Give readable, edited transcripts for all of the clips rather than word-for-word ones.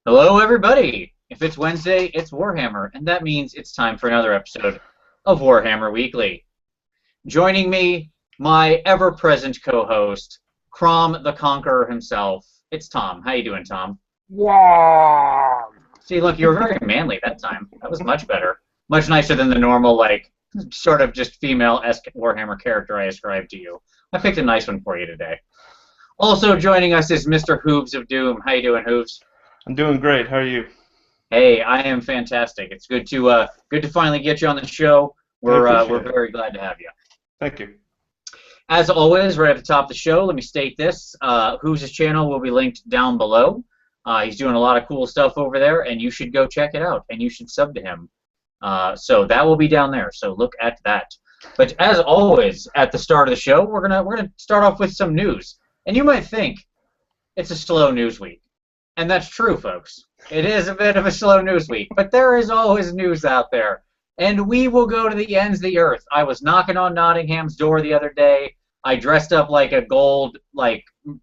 Hello, everybody! If it's Wednesday, it's Warhammer, and that means it's time for another episode of Warhammer Weekly. Joining me, my ever-present co-host, Crom the Conqueror himself. It's Tom. How you doing, Tom? Wow. See, look, you were very manly that time. That was much better. Much nicer than the normal, sort of just female-esque Warhammer character I ascribed to you. I picked a nice one for you today. Also joining us is Mr. Hooves of Doom. How you doing, Hooves? I'm doing great. How are you? Hey, I am fantastic. It's good to finally get you on the show. We're very glad to have you. Thank you. As always, right at the top of the show, let me state this: Who's channel will be linked down below. He's doing a lot of cool stuff over there, and you should go check it out, and you should sub to him. So that will be down there. So look at that. But as always, at the start of the show, we're gonna start off with some news. And you might think it's a slow news week. And that's true, folks. It is a bit of a slow news week, but there is always news out there. And we will go to the ends of the earth. I was knocking on Nottingham's door the other day. I dressed up like a gold,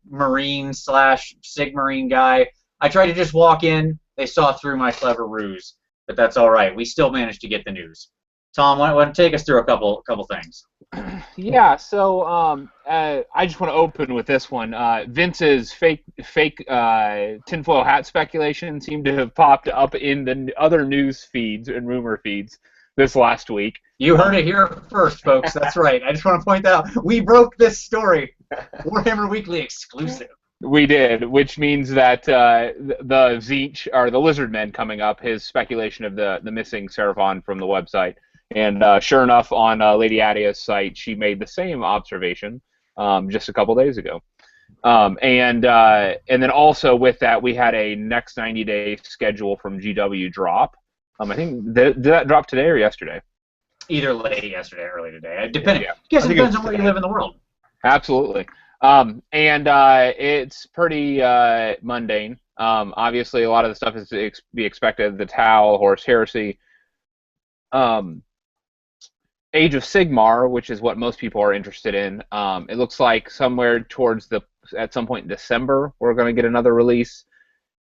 Marine / Sigmarine guy. I tried to just walk in. They saw through my clever ruse. But that's all right. We still managed to get the news. Tom, why don't you take us through a couple things? Yeah, so I just want to open with this one. Vince's fake tinfoil hat speculation seemed to have popped up in the other news feeds and rumor feeds this last week. You heard it here first, folks. That's right. I just want to point out, we broke this story. Warhammer Weekly exclusive. We did, which means that the Tzeentch, or the Lizard Men coming up, his speculation of the missing Seraphon from the website. And sure enough, on Lady Adia's site, she made the same observation just a couple days ago. And then also with that, we had a next 90-day schedule from GW drop. I think, did that drop today or yesterday? Either late yesterday or early today. Depending. Yeah. I guess it depends on where you live in the world. Absolutely. And it's pretty mundane. Obviously, a lot of the stuff is to be expected. The Tau, Horus Heresy. Age of Sigmar, which is what most people are interested in. It looks like somewhere at some point in December, we're going to get another release.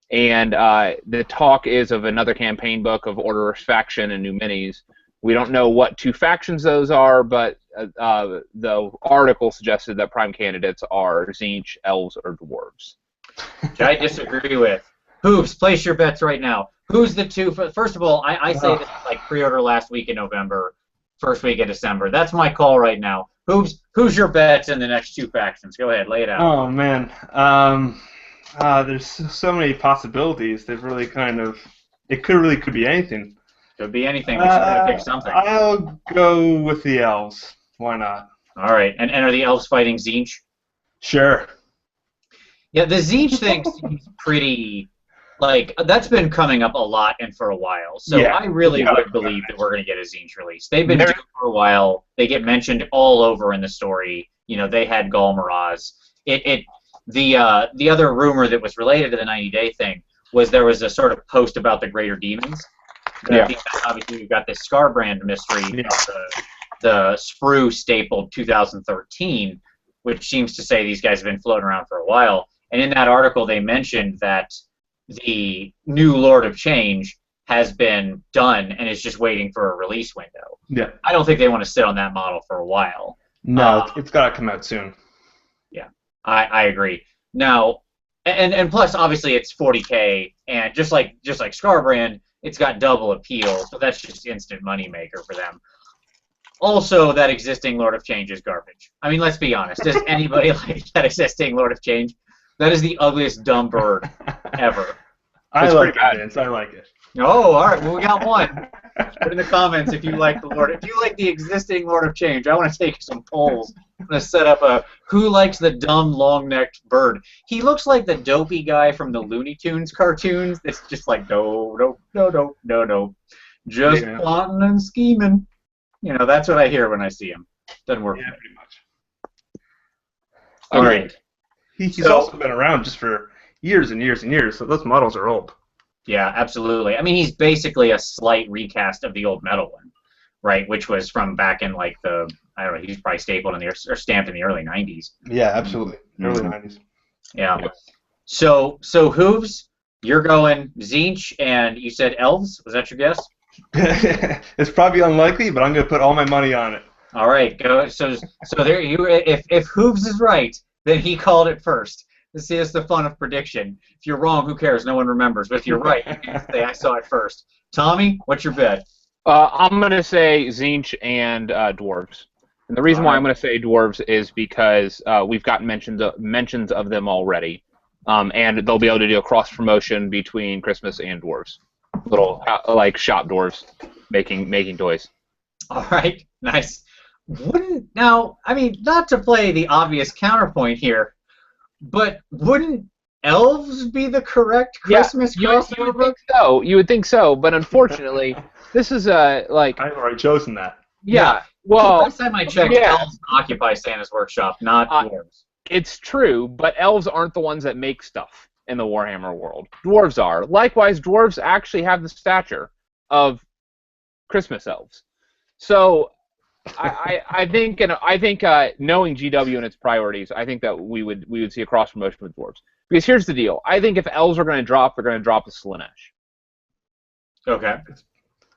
And the talk is of another campaign book of Order's Faction and new minis. We don't know what two factions those are, but the article suggested that prime candidates are Tzeentch, Elves, or Dwarves. Which I disagree with. Hooves, place your bets right now. Who's the two? First of all, I say this pre-order last week in November. First week of December. That's my call right now. Who's your bets in the next two factions? Go ahead, lay it out. Oh man, there's so many possibilities. They've really it could be anything. Could be anything. We should gotta pick something. I'll go with the elves. Why not? All right, and are the elves fighting Tzeentch? Sure. Yeah, the Tzeentch thing seems pretty. That's been coming up a lot and for a while. So yeah, I really would believe that we're going to get a Tzeentch release. They've been due for a while. They get mentioned all over in the story. You know, they had Gul Miraz. The other rumor that was related to the 90-day thing was there was a sort of post about the Greater Demons. Yeah. Because obviously we've got this Scarbrand mystery of the Sprue stapled 2013, which seems to say these guys have been floating around for a while. And in that article they mentioned that the new Lord of Change has been done and is just waiting for a release window. Yeah. I don't think they want to sit on that model for a while. No, it's got to come out soon. Yeah, I agree. Now, and plus, obviously, it's 40K, and just like Scarbrand, it's got double appeal, so that's just instant moneymaker for them. Also, that existing Lord of Change is garbage. I mean, let's be honest. Does anybody like that existing Lord of Change? That is the ugliest dumb bird ever. I like it. I like it. Oh, all right. Well, we got one. Put in the comments if you like the Lord. If you like the existing Lord of Change, I want to take some polls. I'm going to set up a who likes the dumb long-necked bird. He looks like the dopey guy from the Looney Tunes cartoons. That's just like no. Just plotting and scheming. You know, that's what I hear when I see him. Doesn't work. Yeah, pretty much. All right. He's also been around just for years and years and years, so those models are old. Yeah, absolutely. I mean, he's basically a slight recast of the old metal one, right? Which was from back in I don't know, he's probably stapled in or stamped in the early 90s. Yeah, absolutely. Early 90s. Yeah. So Hooves, You're going Tzeentch, and you said elves. Was that your guess? It's probably unlikely, but I'm going to put all my money on it. All right, go. So there you. If Hooves is right, then he called it first. This is the fun of prediction. If you're wrong, who cares? No one remembers. But if you're right, you can say I saw it first. Tommy, what's your bet? I'm going to say Tzeentch and dwarves. And the reason why I'm going to say dwarves is because we've gotten mentions of them already, and they'll be able to do a cross promotion between Christmas and dwarves, little like shop dwarves making toys. All right, nice. Now, I mean, not to play the obvious counterpoint here, but wouldn't elves be the correct Christmas crossover? You would think so. You would think so, but unfortunately, this is like I've already chosen that. Yeah. Well, last time I checked, elves occupy Santa's workshop, not dwarves. It's true, but elves aren't the ones that make stuff in the Warhammer world. Dwarves are. Likewise, dwarves actually have the stature of Christmas elves. So, I think knowing GW and its priorities, I think that we would see a cross promotion with dwarves. Because here's the deal: I think if elves are going to drop, they're going to drop the Slaanesh. Okay,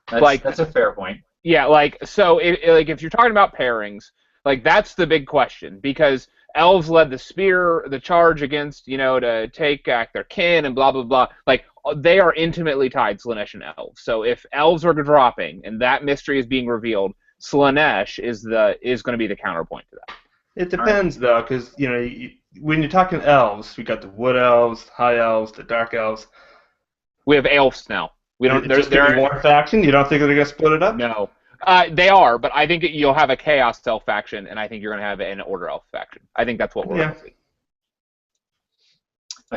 that's a fair point. Yeah, so if you're talking about pairings, that's the big question, because elves led the charge against, to take back their kin and blah blah blah. They are intimately tied, Slaanesh and elves. So if elves are dropping and that mystery is being revealed, Slaanesh is going to be the counterpoint to that. It depends though, because when you're talking elves, we got the wood elves, high elves, the dark elves. We have elves now. We don't. There's going to be one faction. You don't think they're going to split it up? No, they are, but I think you'll have a chaos elf faction, and I think you're going to have an order elf faction. I think that's what we're going to see.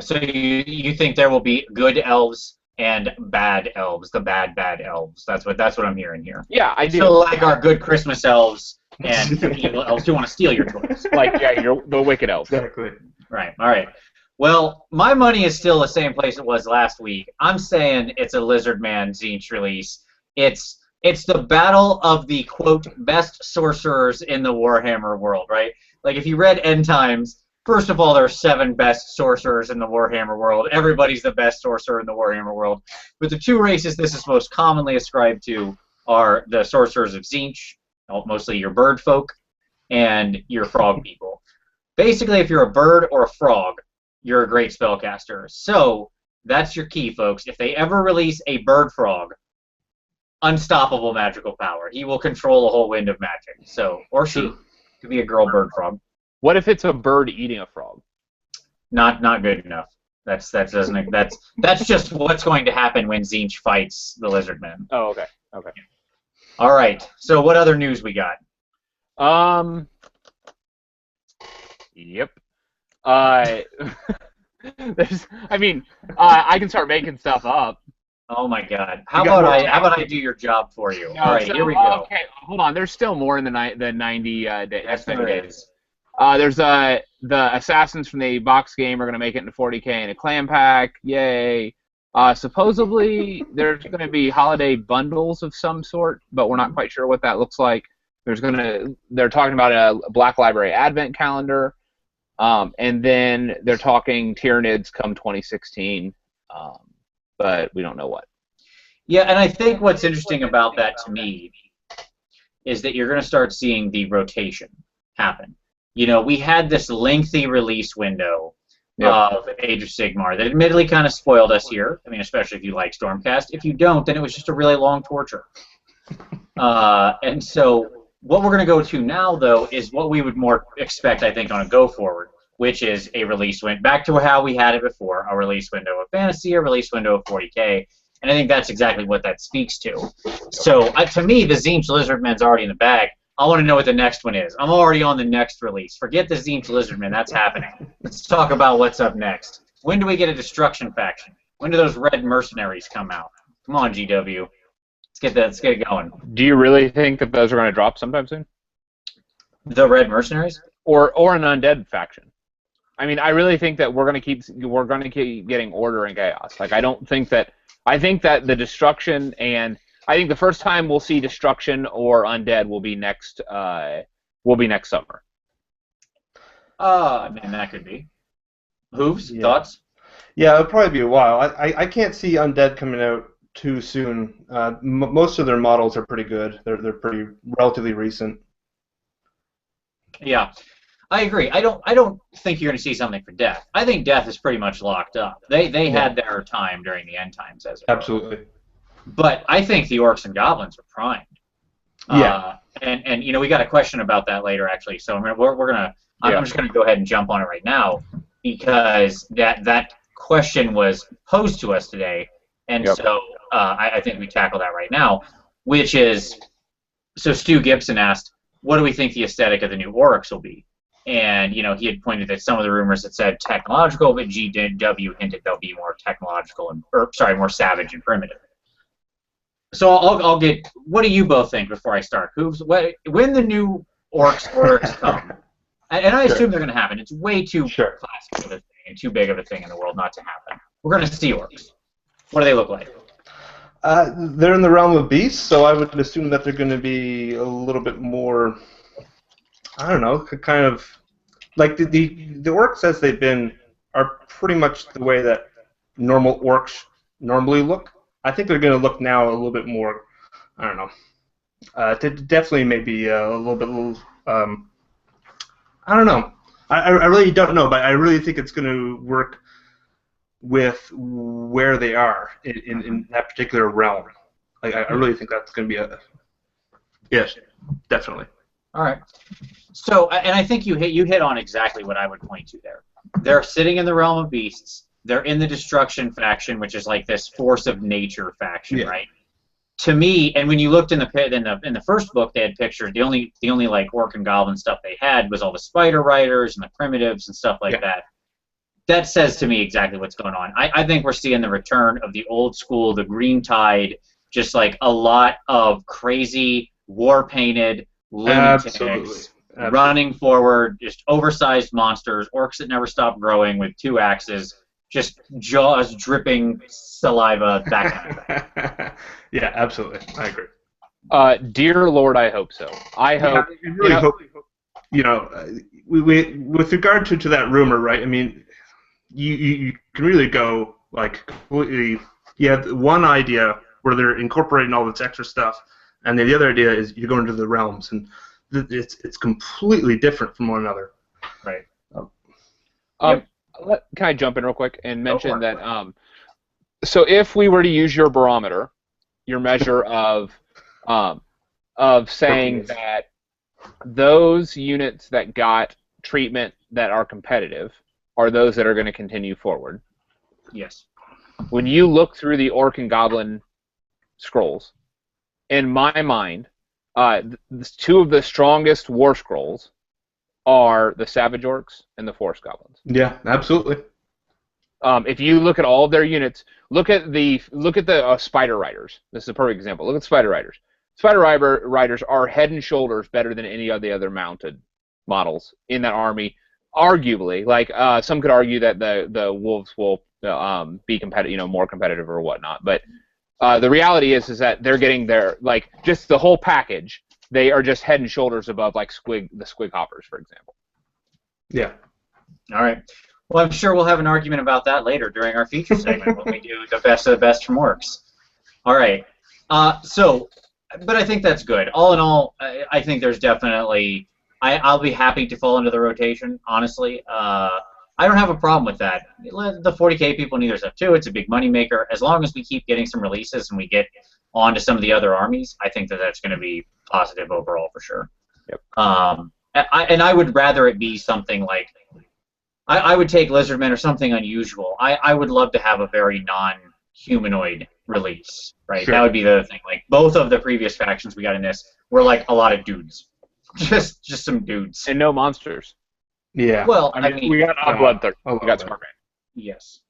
So you think there will be good elves and bad elves, the bad elves. That's what I'm hearing here. Yeah, I do. So like our good Christmas elves and evil elves who want to steal your toys. You're the wicked elves. Exactly. Right. All right. Well, my money is still the same place it was last week. I'm saying it's a Lizardman Tzeentch release. It's the battle of the, quote, best sorcerers in the Warhammer world, right? If you read End Times, first of all, there are 7 best sorcerers in the Warhammer world. Everybody's the best sorcerer in the Warhammer world. But the 2 races this is most commonly ascribed to are the sorcerers of Tzeentch, mostly your bird folk, and your frog people. Basically, if you're a bird or a frog, you're a great spellcaster. So that's your key, folks. If they ever release a bird frog, unstoppable magical power. He will control a whole wind of magic. So, or she could be a girl bird frog. What if it's a bird eating a frog? Not good enough. That's just what's going to happen when Tzeentch fights the Lizardmen. Oh, okay. Okay. All right. So what other news we got? Yep. I can start making stuff up. Oh my God! How about I do your job for you? All right, here we go. Okay, hold on. There's still more in the 90 days. Yes, there is. There's the assassins from the box game are going to make it into 40K in a clan pack. Yay! Supposedly there's going to be holiday bundles of some sort, but we're not quite sure what that looks like. They're talking about a Black Library Advent calendar. And then they're talking Tyranids come 2016, but we don't know what. Yeah, and I think what's interesting about that to me is that you're going to start seeing the rotation happen. We had this lengthy release window of Age of Sigmar that admittedly kind of spoiled us here. I mean, especially if you like Stormcast. If you don't, then it was just a really long torture. And so what we're going to go to now, though, is what we would more expect, I think, on a go-forward, which is a release window. Back to how we had it before, a release window of Fantasy, a release window of 40K, and I think that's exactly what that speaks to. So, to me, the Tzeentch Lizardman's already in the bag. I want to know what the next one is. I'm already on the next release. Forget the Tzeentch Lizardman. That's happening. Let's talk about what's up next. When do we get a Destruction faction? When do those red mercenaries come out? Come on, GW. Let's get it going. Do you really think that those are going to drop sometime soon? The red mercenaries? Or an undead faction? I mean, I really think that we're going to keep getting order and chaos. I think that the destruction, and I think the first time we'll see destruction or undead will be next summer. I mean, that could be. Hooves, thoughts? Yeah, it'll probably be a while. I can't see Undead coming out too soon. Most of their models are pretty good. They're pretty relatively recent. Yeah, I agree. I don't think you're going to see something for Death. I think Death is pretty much locked up. They Yeah, had their time during the end times, as it were. absolutely. But I think the Orcs and Goblins are primed. Yeah, And you know, we got a question about that later, actually. So Yeah. I'm just gonna go ahead and jump on it right now because that question was posed to us today, and Yep. so I think we tackle that right now, which is so Stu Gibson asked, what do we think the aesthetic of the new Orcs will be? And you know, he had pointed at some of the rumors that said technological, but GW hinted they'll be more technological more savage and primitive. So I'll get. What do you both think before I start? When the new orcs come, and I assume they're going to happen. It's way too sure. classic of a thing and too big of a thing in the world not to happen. We're going to see orcs. What do they look like? They're in the realm of beasts, so I would assume that they're going to be a little bit more. I don't know, kind of like the orcs as they've been are pretty much the way that normal orcs normally look. I think they're going to look now a little bit more. I don't know. Definitely maybe a little bit. I don't know. I really don't know, but I really think it's going to work with where they are in that particular realm. Like I really think that's going to be a yes, definitely. All right. So, and I think you hit on exactly what I would point to there. They're sitting in the realm of beasts. They're in the destruction faction, which is like this force of nature faction, Yeah. right? To me, and when you looked in the first book, they had pictures. The only like orc and goblin stuff they had was all the spider riders and the primitives and stuff like that. That says to me exactly what's going on. I think we're seeing the return of the old school, the green tide, just like a lot of crazy war painted lunatics Absolutely. running forward, just oversized monsters, orcs that never stop growing with 2 axes, just jaws dripping saliva, that kind of thing. Yeah, absolutely. I agree. Dear Lord, I hope so. I hope. I really hope. We with regard to that rumor, right? I mean, you can really go like completely. You have one idea where they're incorporating all this extra stuff, and then the other idea is you go into the realms, and it's completely different from one another. Right. Can I jump in real quick and mention that? So if we were to use your barometer, your measure of saying that those units that got treatment that are competitive are those that are going to continue forward. Yes. When you look through the Orc and Goblin scrolls, in my mind, 2 of the strongest war scrolls are the Savage Orcs and the Forest Goblins. Yeah, absolutely. If you look at all of their units, look at the Spider Riders. This is a perfect example. Look at Spider Riders. Spider Riders are head and shoulders better than any of the other mounted models in that army. Arguably, like some could argue that the Wolves will be competitive, more competitive or whatnot. But the reality is that they're getting their just the whole package. They are just head and shoulders above the Squig Hoppers, for example. Yeah. All right. Well, I'm sure we'll have an argument about that later during our feature segment when we do the best of the best from Orcs. All right. But I think that's good. All in all, I think there's definitely. I'll be happy to fall into the rotation. Honestly, I don't have a problem with that. The 40K people need their stuff too. It's a big moneymaker. As long as we keep getting some releases and we get on to some of the other armies, I think that's going to be positive overall for sure. Yep. I would rather it be something like I would take Lizardmen or something unusual. I would love to have a very non-humanoid release, right? Sure. That would be the thing. Like both of the previous factions we got in this were like a lot of dudes, just some dudes. And no monsters. Yeah. Well, I mean we got Bloodthirst. We got Scorpion. Yes.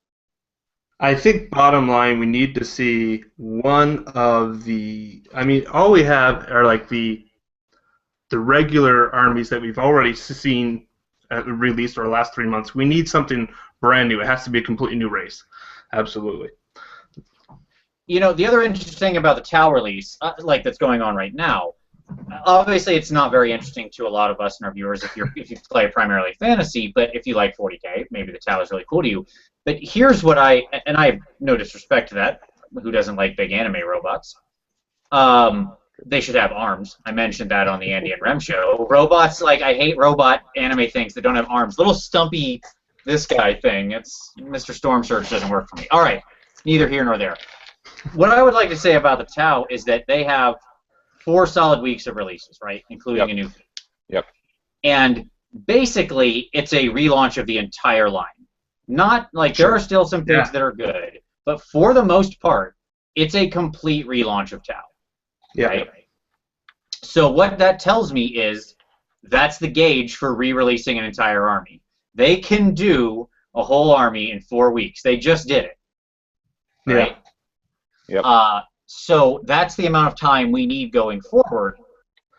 I think bottom line, we need to see one of the. I mean, all we have are like the regular armies that we've already seen released over the last 3 months. We need something brand new. It has to be a completely new race. Absolutely. You know, the other interesting thing about the Tau release, that's going on right now, obviously it's not very interesting to a lot of us and our viewers if you play primarily fantasy, but if you like 40K, maybe the Tau is really cool to you. But here's what I have no disrespect to that. Who doesn't like big anime robots? They should have arms. I mentioned that on the Andy and Rem show. Robots, like, I hate robot anime things that don't have arms. Little stumpy this guy thing. It's Mr. Storm Surge doesn't work for me. All right, neither here nor there. What I would like to say about the Tau is that they have 4 solid weeks of releases, right, including a new thing. Yep. And basically, it's a relaunch of the entire line. Not like there are still some things that are good, but for the most part, it's a complete relaunch of Tau. Yeah. Right? So what that tells me is that's the gauge for re-releasing an entire army. They can do a whole army in 4 weeks. They just did it. Right? Yeah. Yep. So that's the amount of time we need going forward.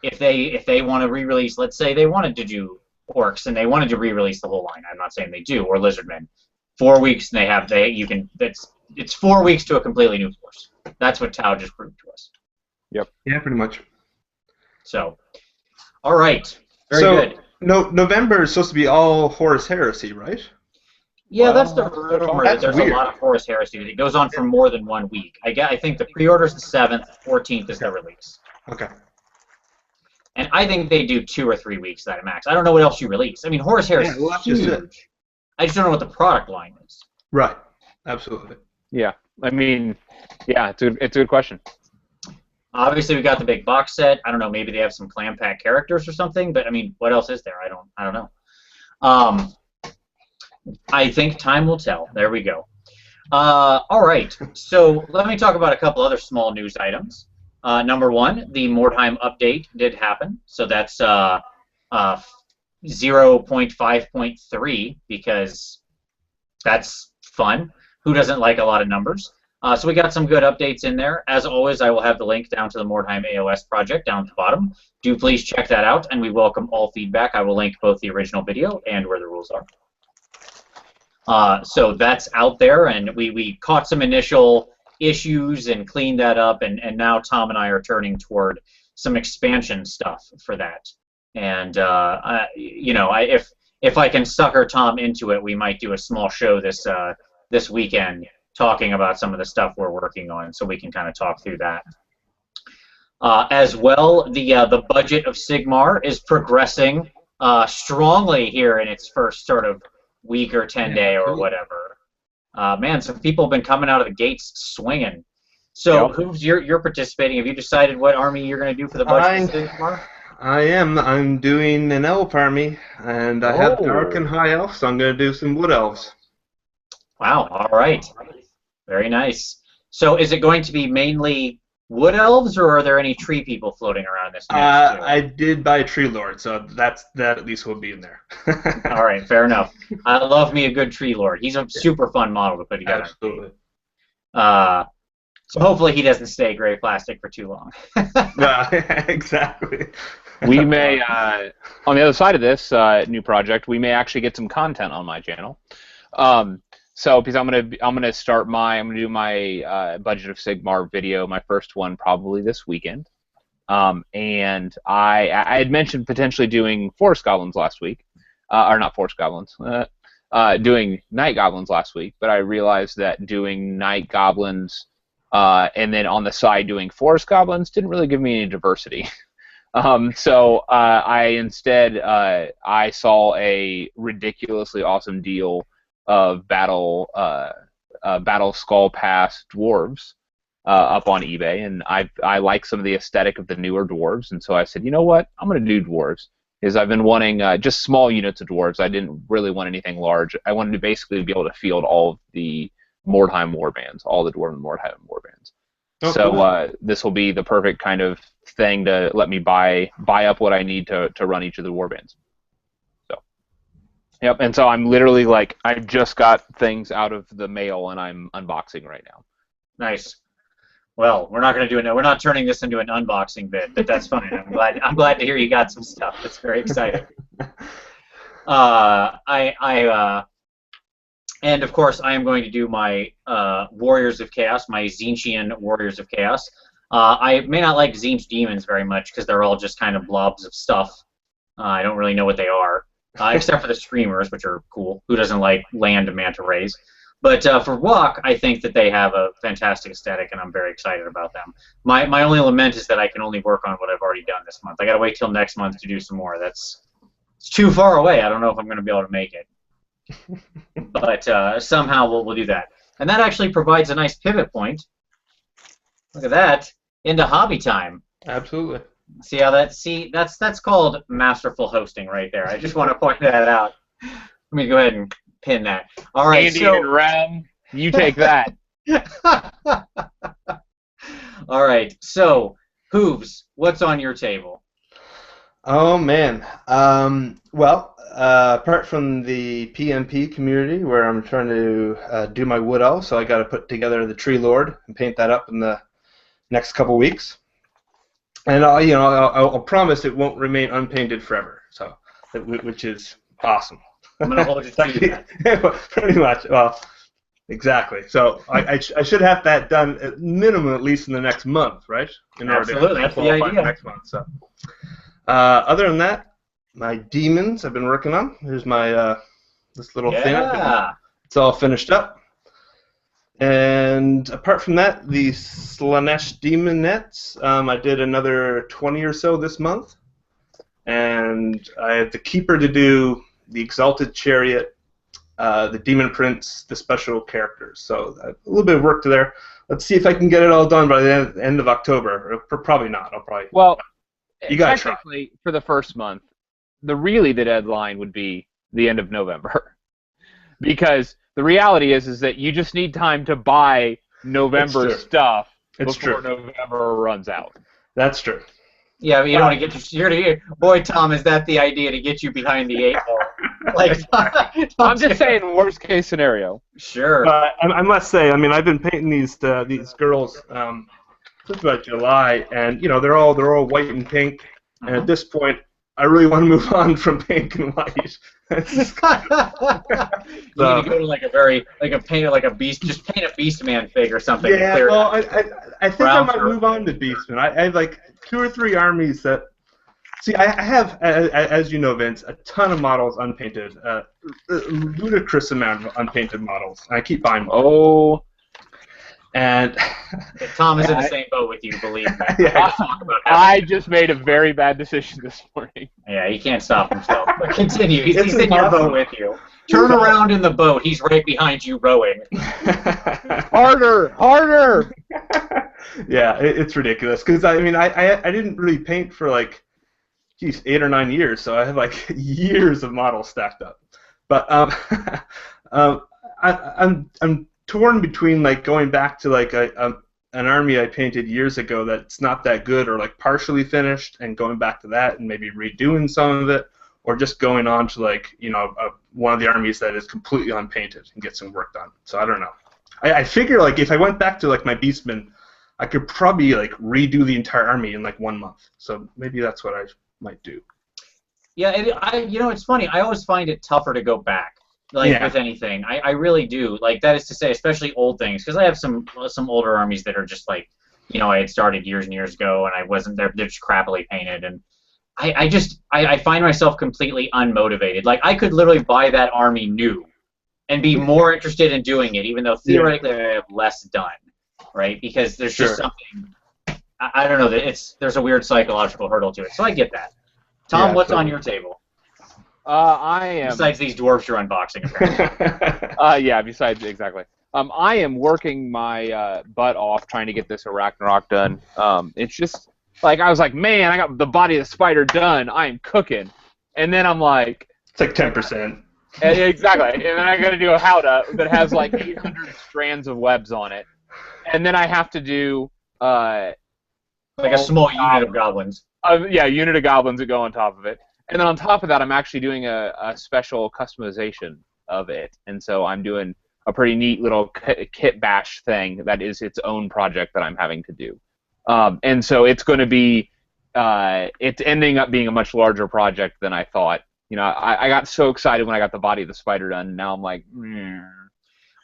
If they want to re-release, let's say they wanted to do Orcs and they wanted to re-release the whole line. I'm not saying they do, or Lizardmen. 4 weeks and it's 4 weeks to a completely new force. That's what Tau just proved to us. Yep. Yeah, pretty much. So, all right, very good. November is supposed to be all Horus Heresy, right? Yeah, that's the rumor. That's There's weird. a lot of Horus Heresy. It goes on for more than 1 week. I think the pre-order is the 7th, 14th is the release. Okay. And I think they do 2 or 3 weeks at max. I don't know what else you release. I mean, Horus Heresy is huge. I just don't know what the product line is. Right. Absolutely. Yeah. I mean, yeah, it's a good question. Obviously, we got the big box set. I don't know. Maybe they have some clam pack characters or something. But I mean, what else is there? I don't know. I think time will tell. There we go. All right. So let me talk about a couple other small news items. Number 1, the Mortheim update did happen. So that's 0.5.3 because that's fun. Who doesn't like a lot of numbers? So we got some good updates in there. As always, I will have the link down to the Mortheim AOS project down at the bottom. Do please check that out, and we welcome all feedback. I will link both the original video and where the rules are. So that's out there, and we caught some initial issues and cleaned that up, and now Tom and I are turning toward some expansion stuff for that. And if I can sucker Tom into it, we might do a small show this weekend talking about some of the stuff we're working on, so we can kind of talk through that. As well, the budget of Sigmar is progressing strongly here in its first sort of week or 10-day or whatever. Man, some people have been coming out of the gates swinging. So, Hooves, you're participating. Have you decided what army you're going to do for the budget of Sigmar? I am. I'm doing an elf army, and I have dark and high elves, so I'm going to do some wood elves. Wow, all right. Very nice. So is it going to be mainly wood elves, or are there any tree people floating around this match too? I did buy a tree lord, so that at least will be in there. All right, fair enough. I love me a good tree lord. He's a super fun model to put together. Absolutely. So hopefully he doesn't stay gray plastic for too long. Exactly. We may, on the other side of this new project, we may actually get some content on my channel. So because I'm gonna do my budget of Sigmar video, my first one probably this weekend. And I had mentioned potentially doing Forest Goblins last week, or not Forest Goblins, doing Night Goblins last week. But I realized that doing Night Goblins and then on the side doing Forest Goblins didn't really give me any diversity. So I instead I saw a ridiculously awesome deal of Battle Skull Pass dwarves up on eBay, and I like some of the aesthetic of the newer dwarves, and so I said, you know what, I'm going to do dwarves, because I've been wanting just small units of dwarves. I didn't really want anything large. I wanted to basically be able to field all of the Mortheim warbands, all the Dwarven Mortheim warbands. Oh, so cool. This will be the perfect kind of thing to let me buy up what I need to run each of the warbands. Yep, and so I'm literally like, I just got things out of the mail and I'm unboxing right now. Nice. Well, we're not going to do it now. We're not turning this into an unboxing bit, but that's fine. I'm glad to hear you got some stuff. That's very exciting. And of course, I am going to do my Warriors of Chaos, my Tzeentchian Warriors of Chaos. I may not like Tzeentch Demons very much because they're all just kind of blobs of stuff. I don't really know what they are, except for the Screamers, which are cool. Who doesn't like land manta rays? But for Walk, I think that they have a fantastic aesthetic, and I'm very excited about them. My only lament is that I can only work on what I've already done this month. I got to wait till next month to do some more. It's too far away. I don't know if I'm going to be able to make it. But somehow we'll do that. And that actually provides a nice pivot point. Look at that. Into hobby time. Absolutely. See how that's called masterful hosting right there. I just want to point that out. Let me go ahead and pin that. All right, Andy and Ram, you take that. All right, so Hooves, what's on your table? Oh man. Well, apart from the PMP community where I'm trying to do my wood elf, so I got to put together the Tree Lord and paint that up in the next couple weeks. And I'll promise it won't remain unpainted forever. So, which is awesome. I'm gonna hold you to that. Pretty much. Well, exactly. So I should have that done at minimum at least in the next month, right? In Absolutely, order to that's the qualify idea. for next month. So, other than that, my demons I've been working on. Here's my this little thing. It's all finished up. And apart from that, the Slaanesh Demonettes, I did another 20 or so this month. And I had the Keeper to do, the Exalted Chariot, the Demon Prince, the special characters. So a little bit of work to there. Let's see if I can get it all done by the end of October. Or probably not. Well, you gotta technically, for the first month, the deadline would be the end of November. Because the reality is that you just need time to buy November stuff before November runs out. That's true. Yeah, but you don't want to get your boy, Tom, is that the idea to get you behind the 8 ball? Like, I'm just saying, worst case scenario. Sure. I must say, I mean, I've been painting these girls since about July, and they're all white and pink. And at this point, I really want to move on from pink and white. You need to go to like a beast, just paint a Beastman fig or something. Yeah, well, I think I might move on to Beastman. I have like 2 or 3 armies that. See, I have, as you know, Vince, a ton of models unpainted, a ludicrous amount of unpainted models. I keep buying more. Oh. And Tom is in the same boat with you, believe me. Yeah, I just made a very bad decision this morning. Yeah, he can't stop himself. But continue. He's in your boat with you. Turn around in the boat. He's right behind you rowing. Harder! Harder! Yeah, it's ridiculous. Because, I mean, I didn't really paint for, like, 8 or 9 years, so I have, like, years of models stacked up. But I'm torn between like going back to like an army I painted years ago that's not that good or like partially finished and going back to that and maybe redoing some of it, or just going on to like one of the armies that is completely unpainted and get some work done. So I don't know. I figure like if I went back to like my Beastmen, I could probably like redo the entire army in like 1 month. So maybe that's what I might do. Yeah, it's funny. I always find it tougher to go back. With anything, I really do. Like, that is to say, especially old things, because I have some older armies that are just like, I had started years and years ago, and I wasn't there. They're just crappily painted, and I find myself completely unmotivated. Like, I could literally buy that army new, and be more interested in doing it, even though theoretically I have less done, right? Because there's just something. I don't know. There's a weird psychological hurdle to it. So I get that. Tom, what's on your table? I am. Besides these dwarves you're unboxing, apparently. Yeah, besides, exactly. I am working my butt off trying to get this Ragnarok done. It's just, like, I was like, man, I got the body of the spider done. I am cooking. And then I'm like... It's like 10%. Exactly. And then I got to do a howdah that has, like, 800 strands of webs on it. And then I have to do... like a small unit of goblins. Yeah, a unit of goblins that go on top of it. And then on top of that, I'm actually doing a special customization of it. And so I'm doing a pretty neat little kit bash thing that is its own project that I'm having to do. And so it's going to be, it's ending up being a much larger project than I thought. I got so excited when I got the body of the spider done. And now I'm like,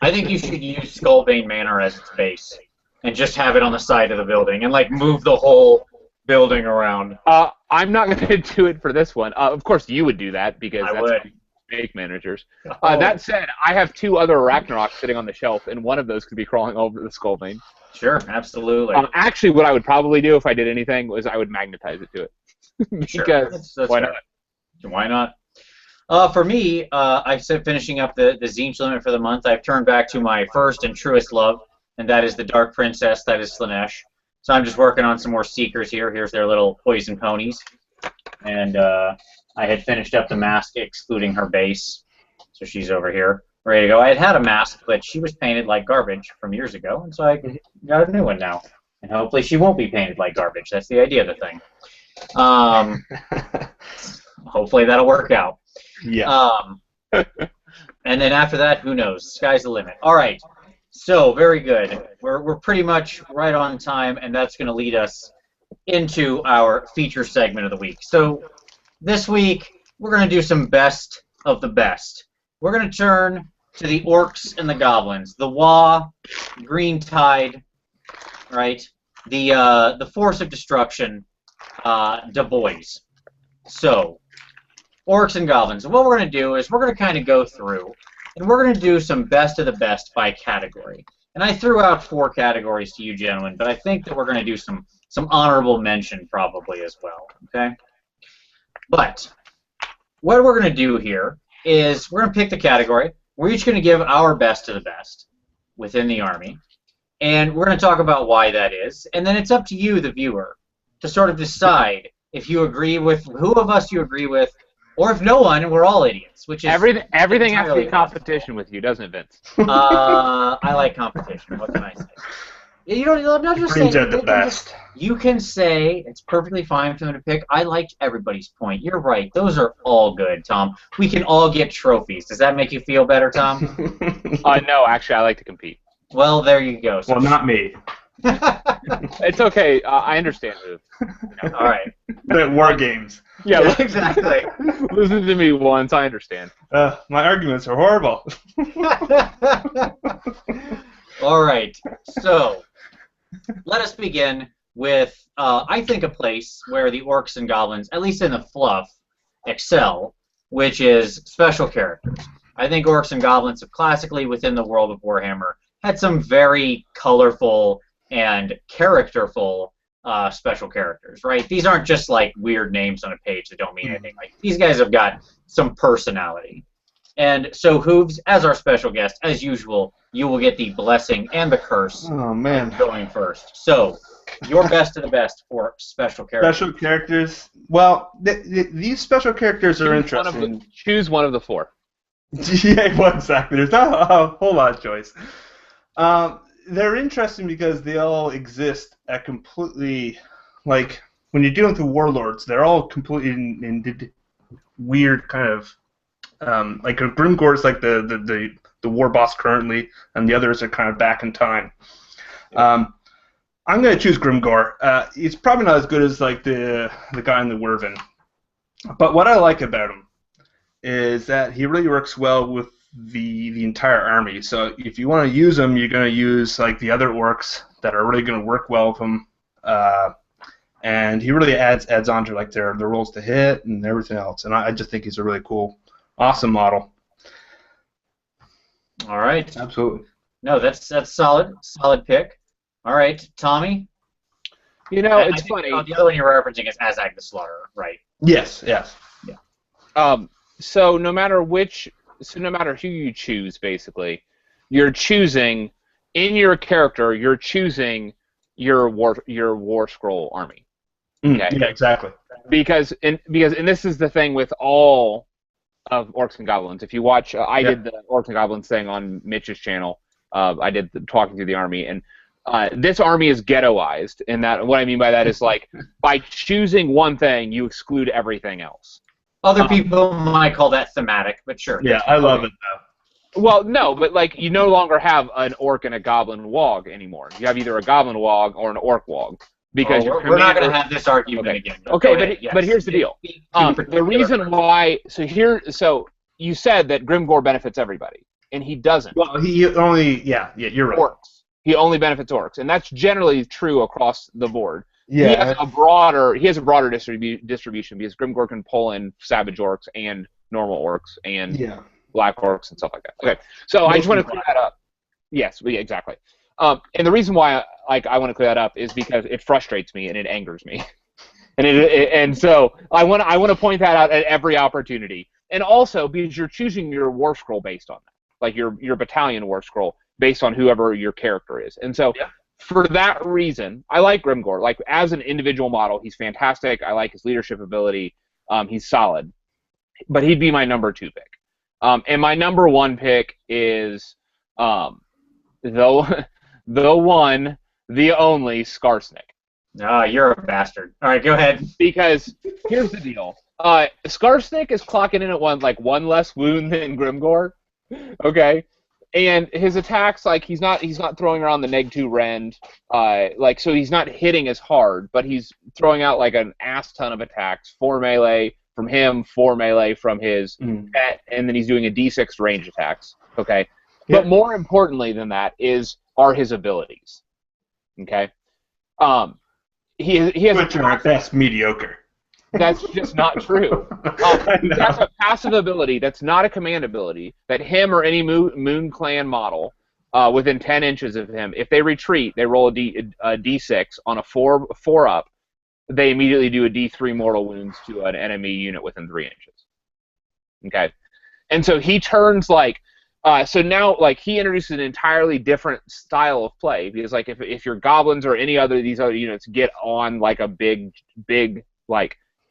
I think you should use Skullbane Manor as its base. and just have it on the side of the building and like move the whole building around. I'm not going to do it for this one. Of course, you would do that because I that's would. how you make managers. Oh. That said, I have 2 other Ragnarok sitting on the shelf, and one of those could be crawling over the Skullbane. Sure, absolutely. Actually, what I would probably do if I did anything was I would magnetize it to it. Because Sure. That's why fair. not? Why not? For me, I said finishing up the Tzeentch limit for the month. I've turned back to my first and truest love, and that is the Dark Princess. That is Slaanesh. So I'm just working on some more Seekers here. Here's their little poison ponies, and I had finished up the mask, excluding her base. So she's over here, ready to go. I had a mask, but she was painted like garbage from years ago, and so I got a new one now. And hopefully she won't be painted like garbage. That's the idea of the thing. Hopefully that'll work out. Yeah. And then after that, who knows? Sky's the limit. All right. So very good. We're pretty much right on time, and that's going to lead us into our feature segment of the week. So this week we're going to do some best of the best. We're going to turn to the Orcs and the Goblins, the Wa, Green Tide, right? The Force of Destruction, the Boyz. So, Orcs and Goblins. What we're going to do is we're going to kind of go through, and we're going to do some best of the best by category. And I threw out 4 categories to you gentlemen, but I think that we're going to do some honorable mention probably as well, okay? But what we're going to do here is we're going to pick the category. We're each going to give our best of the best within the army, and we're going to talk about why that is. And then it's up to you, the viewer, to sort of decide if you agree with who of us you agree with, or if no one, and we're all idiots. Which is everything has to be entirely competition with you, doesn't it, Vince? I like competition. What can I say? You don't not just say Brings out the best. You can say it's perfectly fine for them to pick. I liked everybody's point. You're right. Those are all good, Tom. We can all get trophies. Does that make you feel better, Tom? No, actually, I like to compete. Well, there you go. So Well, not me. It's okay. I understand. all right. But war games. Yeah, Exactly. listen to me once. I understand. My arguments are horrible. All right. So let us begin with, I think, a place where the Orcs and Goblins, at least in the fluff, excel, which is special characters. I think Orcs and Goblins have classically, within the world of Warhammer, had some very colorful and characterful special characters, right? These aren't just like weird names on a page that don't mean anything. Like, these guys have got some personality. And so, Hooves, as our special guest, as usual, you will get the blessing and the curse. Oh, man. Going first. So, your best of the best for special characters. Special characters. Well, these special characters are interesting. Choose one of the 4. Yeah, well, exactly. There's not a whole lot of choice. They're interesting because they all exist at completely, like, when you're dealing with the warlords, they're all completely in weird kind of, like a Grimgor is like the war boss currently, and the others are kind of back in time. I'm going to choose Grimgor. He's probably not as good as like the guy in the Werven, but what I like about him is that he really works well with the entire army. So if you want to use him, you're going to use like the other orcs that are really going to work well with him, and he really adds on to like their rolls to hit and everything else. And I just think he's a really cool, awesome model. All right. Absolutely. No, that's solid pick. All right, Tommy. You know, it's I think, funny. the other one you're referencing is Azag the Slaughterer, right? Yes. Yeah. So no matter who you choose, basically, you're choosing in your character. You're choosing your war scroll army. Okay? Yeah, exactly. Because this is the thing with all of Orcs and Goblins. If you watch, I did the Orcs and Goblins thing on Mitch's channel. I did the talking through the army, and this army is ghettoized. And that what I mean by that is like by choosing one thing, you exclude everything else. Other people might call that thematic, but sure. Yeah, I love it though. Well, no, but like you no longer have an orc and a goblin wog anymore. You have either a goblin wog or an orc wog because we're not going to have this argument again. Okay, but here's the deal. The reason why so you said that Grimgor benefits everybody, and he doesn't. Well, he only you're right. Orcs. He only benefits orcs, and that's generally true across the board. Yeah. He has a broader distribution because Grimgor can pull in savage orcs and normal orcs and black orcs and stuff like that. Okay, so I just want to clear that up. Yes, exactly. And the reason why I want to clear that up is because it frustrates me and it angers me, and so I want to point that out at every opportunity, and also because you're choosing your war scroll based on that, like your battalion war scroll based on whoever your character is, and so. Yeah. For that reason, I like Grimgor. Like, as an individual model, he's fantastic. I like his leadership ability. He's solid. But he'd be my number 2 pick. And my number 1 pick is the one, the only, Skarsnik. Ah, you're a bastard. All right, go ahead. Because here's the deal. Skarsnik is clocking in at one less wound than Grimgor. Okay? And his attacks, like, he's not throwing around the neg-2 rend, so he's not hitting as hard, but he's throwing out like an ass ton of attacks, 4 melee from him, 4 melee from his pet, and then he's doing a d6 range attacks. Okay, but more importantly than that are his abilities. Okay, he has which are at best mediocre. That's just not true. That's a passive ability. That's not a command ability. That him or any Moon Clan model within 10 inches of him, if they retreat, they roll a D6 on a 4 up. They immediately do a D3 mortal wounds to an enemy unit within 3 inches. Okay, and so he turns so now he introduces an entirely different style of play because if your goblins or any other these other units get on like a big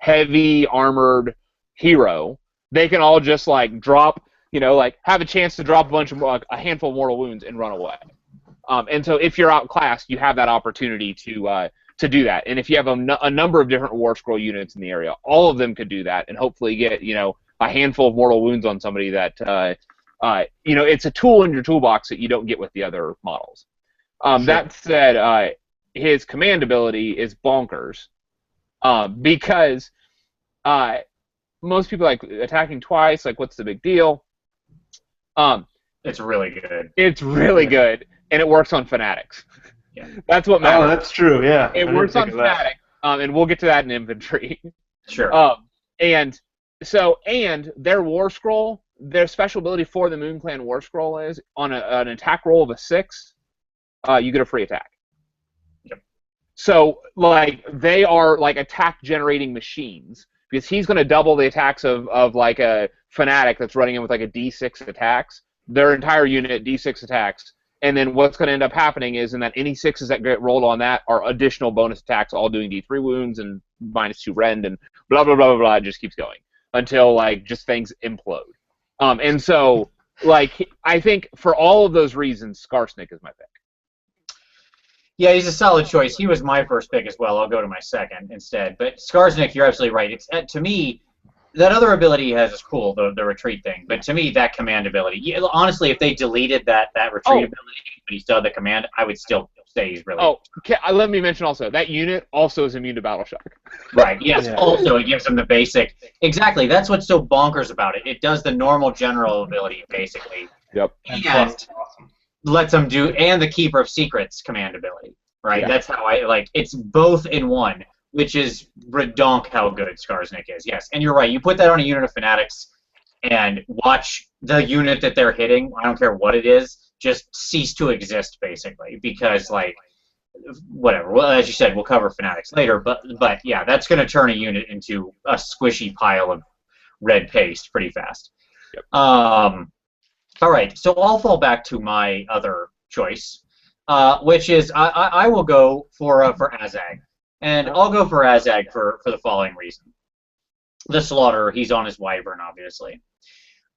heavy armored hero, they can all just drop, have a chance to drop a handful of mortal wounds and run away. And so if you're outclassed, you have that opportunity to do that. And if you have a number of different war scroll units in the area, all of them could do that and hopefully get a handful of mortal wounds on somebody that it's a tool in your toolbox that you don't get with the other models. Sure. That said, his command ability is bonkers. Because most people attacking twice, what's the big deal? It's really good. It's really good, and it works on fanatics. Yeah. That's what matters. Oh, that's true, yeah. It works on fanatics, and we'll get to that in infantry. Sure. And their war scroll, their special ability for the Moon Clan war scroll is on an attack roll of a 6, you get a free attack. So, they are, attack-generating machines, because he's going to double the attacks of a fanatic that's running in with, a D6 attacks, their entire unit, D6 attacks, and then what's going to end up happening is in that any 6s that get rolled on that are additional bonus attacks, all doing D3 wounds and -2 rend, and blah, blah, blah, blah, blah, it just keeps going until, just things implode. And so, I think for all of those reasons, Skarsnik is my pick. Yeah, he's a solid choice. He was my first pick as well. I'll go to my second instead. But Skarsnik, you're absolutely right. It's to me, that other ability he has is cool, the retreat thing. But to me, that command ability, honestly, if they deleted that retreat ability, but he still had the command, I would still say he's really. Let me mention also that unit also is immune to battle shock. Right. Yes. Yeah. Also, it gives him the basic. Exactly. That's what's so bonkers about it. It does the normal general ability basically. Yep. And awesome. Lets them do, and the Keeper of Secrets command ability, right? Yeah. That's how it's both in one, which is redonk how good Skarsnik is. Yes, and you're right. You put that on a unit of fanatics and watch the unit that they're hitting, I don't care what it is, just cease to exist, basically, because, whatever. Well, as you said, we'll cover fanatics later, but yeah, that's going to turn a unit into a squishy pile of red paste pretty fast. Yep. All right, so I'll fall back to my other choice, which is I will go for Azag, and I'll go for Azag for the following reason: the Slaughterer. He's on his Wyvern, obviously.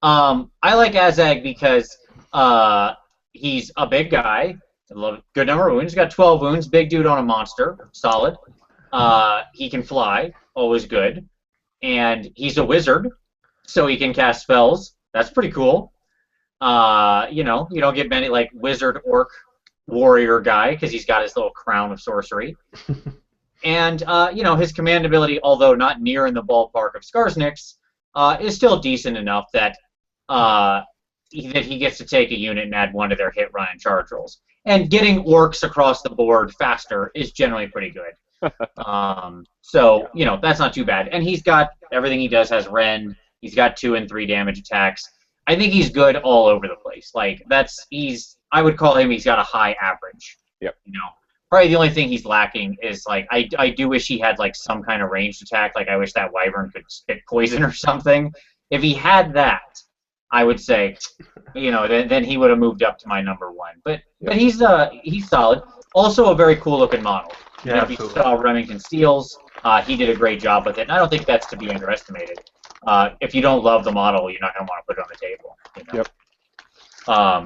I like Azag because he's a big guy, good number of wounds. He's got 12 wounds, big dude on a monster, solid. He can fly, always good, and he's a wizard, so he can cast spells. That's pretty cool. You don't get many wizard orc warrior guy because he's got his little crown of sorcery. And his command ability, although not near in the ballpark of Skarsnik's, is still decent enough that he gets to take a unit and add 1 to their hit, run, and charge rolls. And getting orcs across the board faster is generally pretty good. So, you know, that's not too bad. And he's got everything he does has rend. He's got 2 and 3 damage attacks. I think he's good all over the place. Like, I would call him, he's got a high average. Yep. You know, probably the only thing he's lacking is, like, I do wish he had, like, some kind of ranged attack. Like, I wish that wyvern could spit poison or something. If he had that, I would say, you know, then he would have moved up to my number 1. But he's solid. Also a very cool looking model. Yeah, if you saw Remington Steele's, he did a great job with it. And I don't think that's to be underestimated. If you don't love the model, you're not going to want to put it on the table. You know?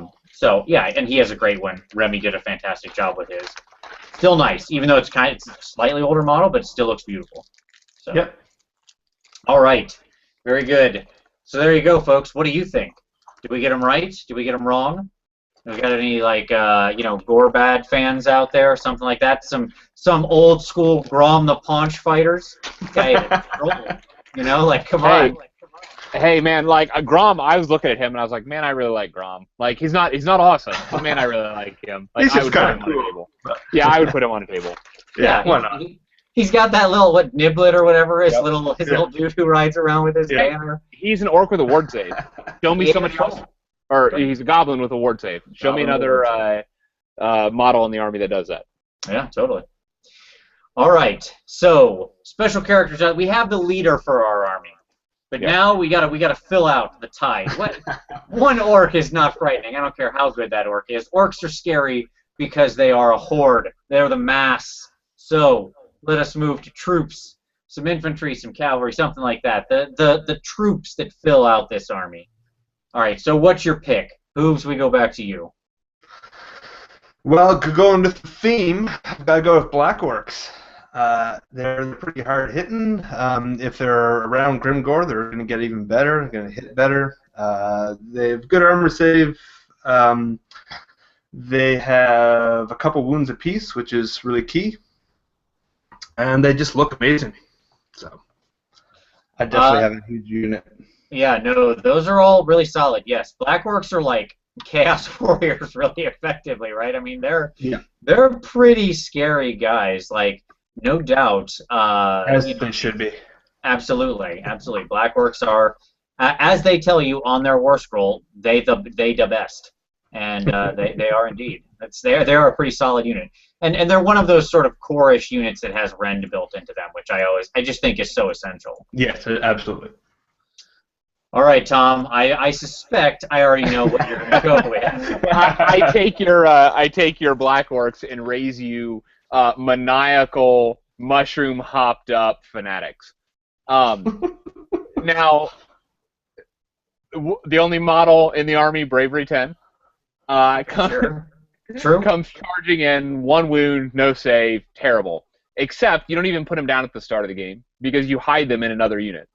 Yep. So yeah, and he has a great one. Remy did a fantastic job with his. Still nice, even though it's a slightly older model, but it still looks beautiful. So. Yep. All right. Very good. So there you go, folks. What do you think? Did we get them right? Did we get them wrong? Have we got any, like, you know, Gorbad fans out there, something like that? Some old school Grom the Paunch fighters? Okay, you know, like, come on. Hey, man, like, Grom, I was looking at him and I was like, man, I really like Grom. Like, he's not awesome, but man, I really like him. Like, He's just kind of cool. on a table. Yeah, I would put him on a table. Yeah, why not? He's got that little, Niblet or whatever, his little dude who rides around with his banner. He's an orc with a ward save. Show me somebody else. Or he's a goblin with a ward save. Show me another model in the army that does that. Yeah, totally. All right, so special characters. We have the leader for our army, but now we gotta fill out the tide. One orc is not frightening. I don't care how good that orc is. Orcs are scary because they are a horde. They're the mass. So let us move to troops, some infantry, some cavalry, something like that. The troops that fill out this army. All right, so what's your pick? Hooves, we go back to you. Well, going with the theme, I've got to go with Black Orcs. They're pretty hard hitting. If they're around Grimgore, they're going to get even better. They're going to hit better. They have good armor save. They have a couple wounds apiece, which is really key. And they just look amazing. So I definitely have a huge unit. Yeah, no, those are all really solid. Yes, Black Orcs are like Chaos Warriors really effectively, right? I mean, they're pretty scary guys, like, no doubt. As they should be. Absolutely, absolutely. Black Orcs are, as they tell you on their war scroll, they the best, and they are indeed. They're a pretty solid unit, and they're one of those sort of core-ish units that has rend built into them, which I just think is so essential. Yes, absolutely. All right, Tom. I suspect I already know what you're going to go with. I take your Black Orcs and raise you maniacal mushroom hopped up fanatics. Now, the only model in the army, Bravery 10, True. comes charging in, 1 wound, no save, terrible. Except you don't even put them down at the start of the game because you hide them in another unit.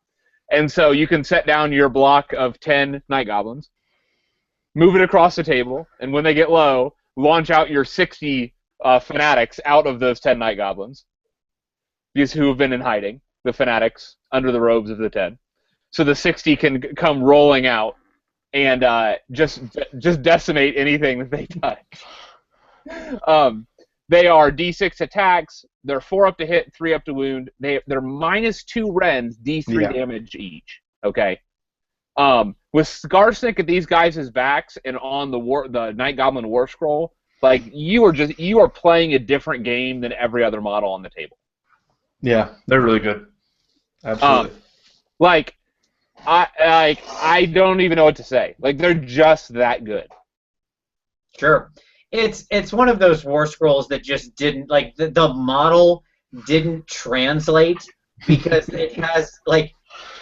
And so you can set down your block of 10 Night Goblins, move it across the table, and when they get low, launch out your 60 fanatics out of those 10 Night Goblins, because who have been in hiding, the fanatics under the robes of the 10. So the 60 can come rolling out and just decimate anything that they touch. They are D6 attacks. They're 4 up to hit, 3 up to wound. They're -2 rends, D3 damage each. Okay. With Scarsnick at these guys' backs and on the Night Goblin War Scroll, like you are playing a different game than every other model on the table. Yeah, they're really good. Absolutely. I don't even know what to say. Like, they're just that good. Sure. It's one of those war scrolls that just didn't, like, the model didn't translate because it has, like,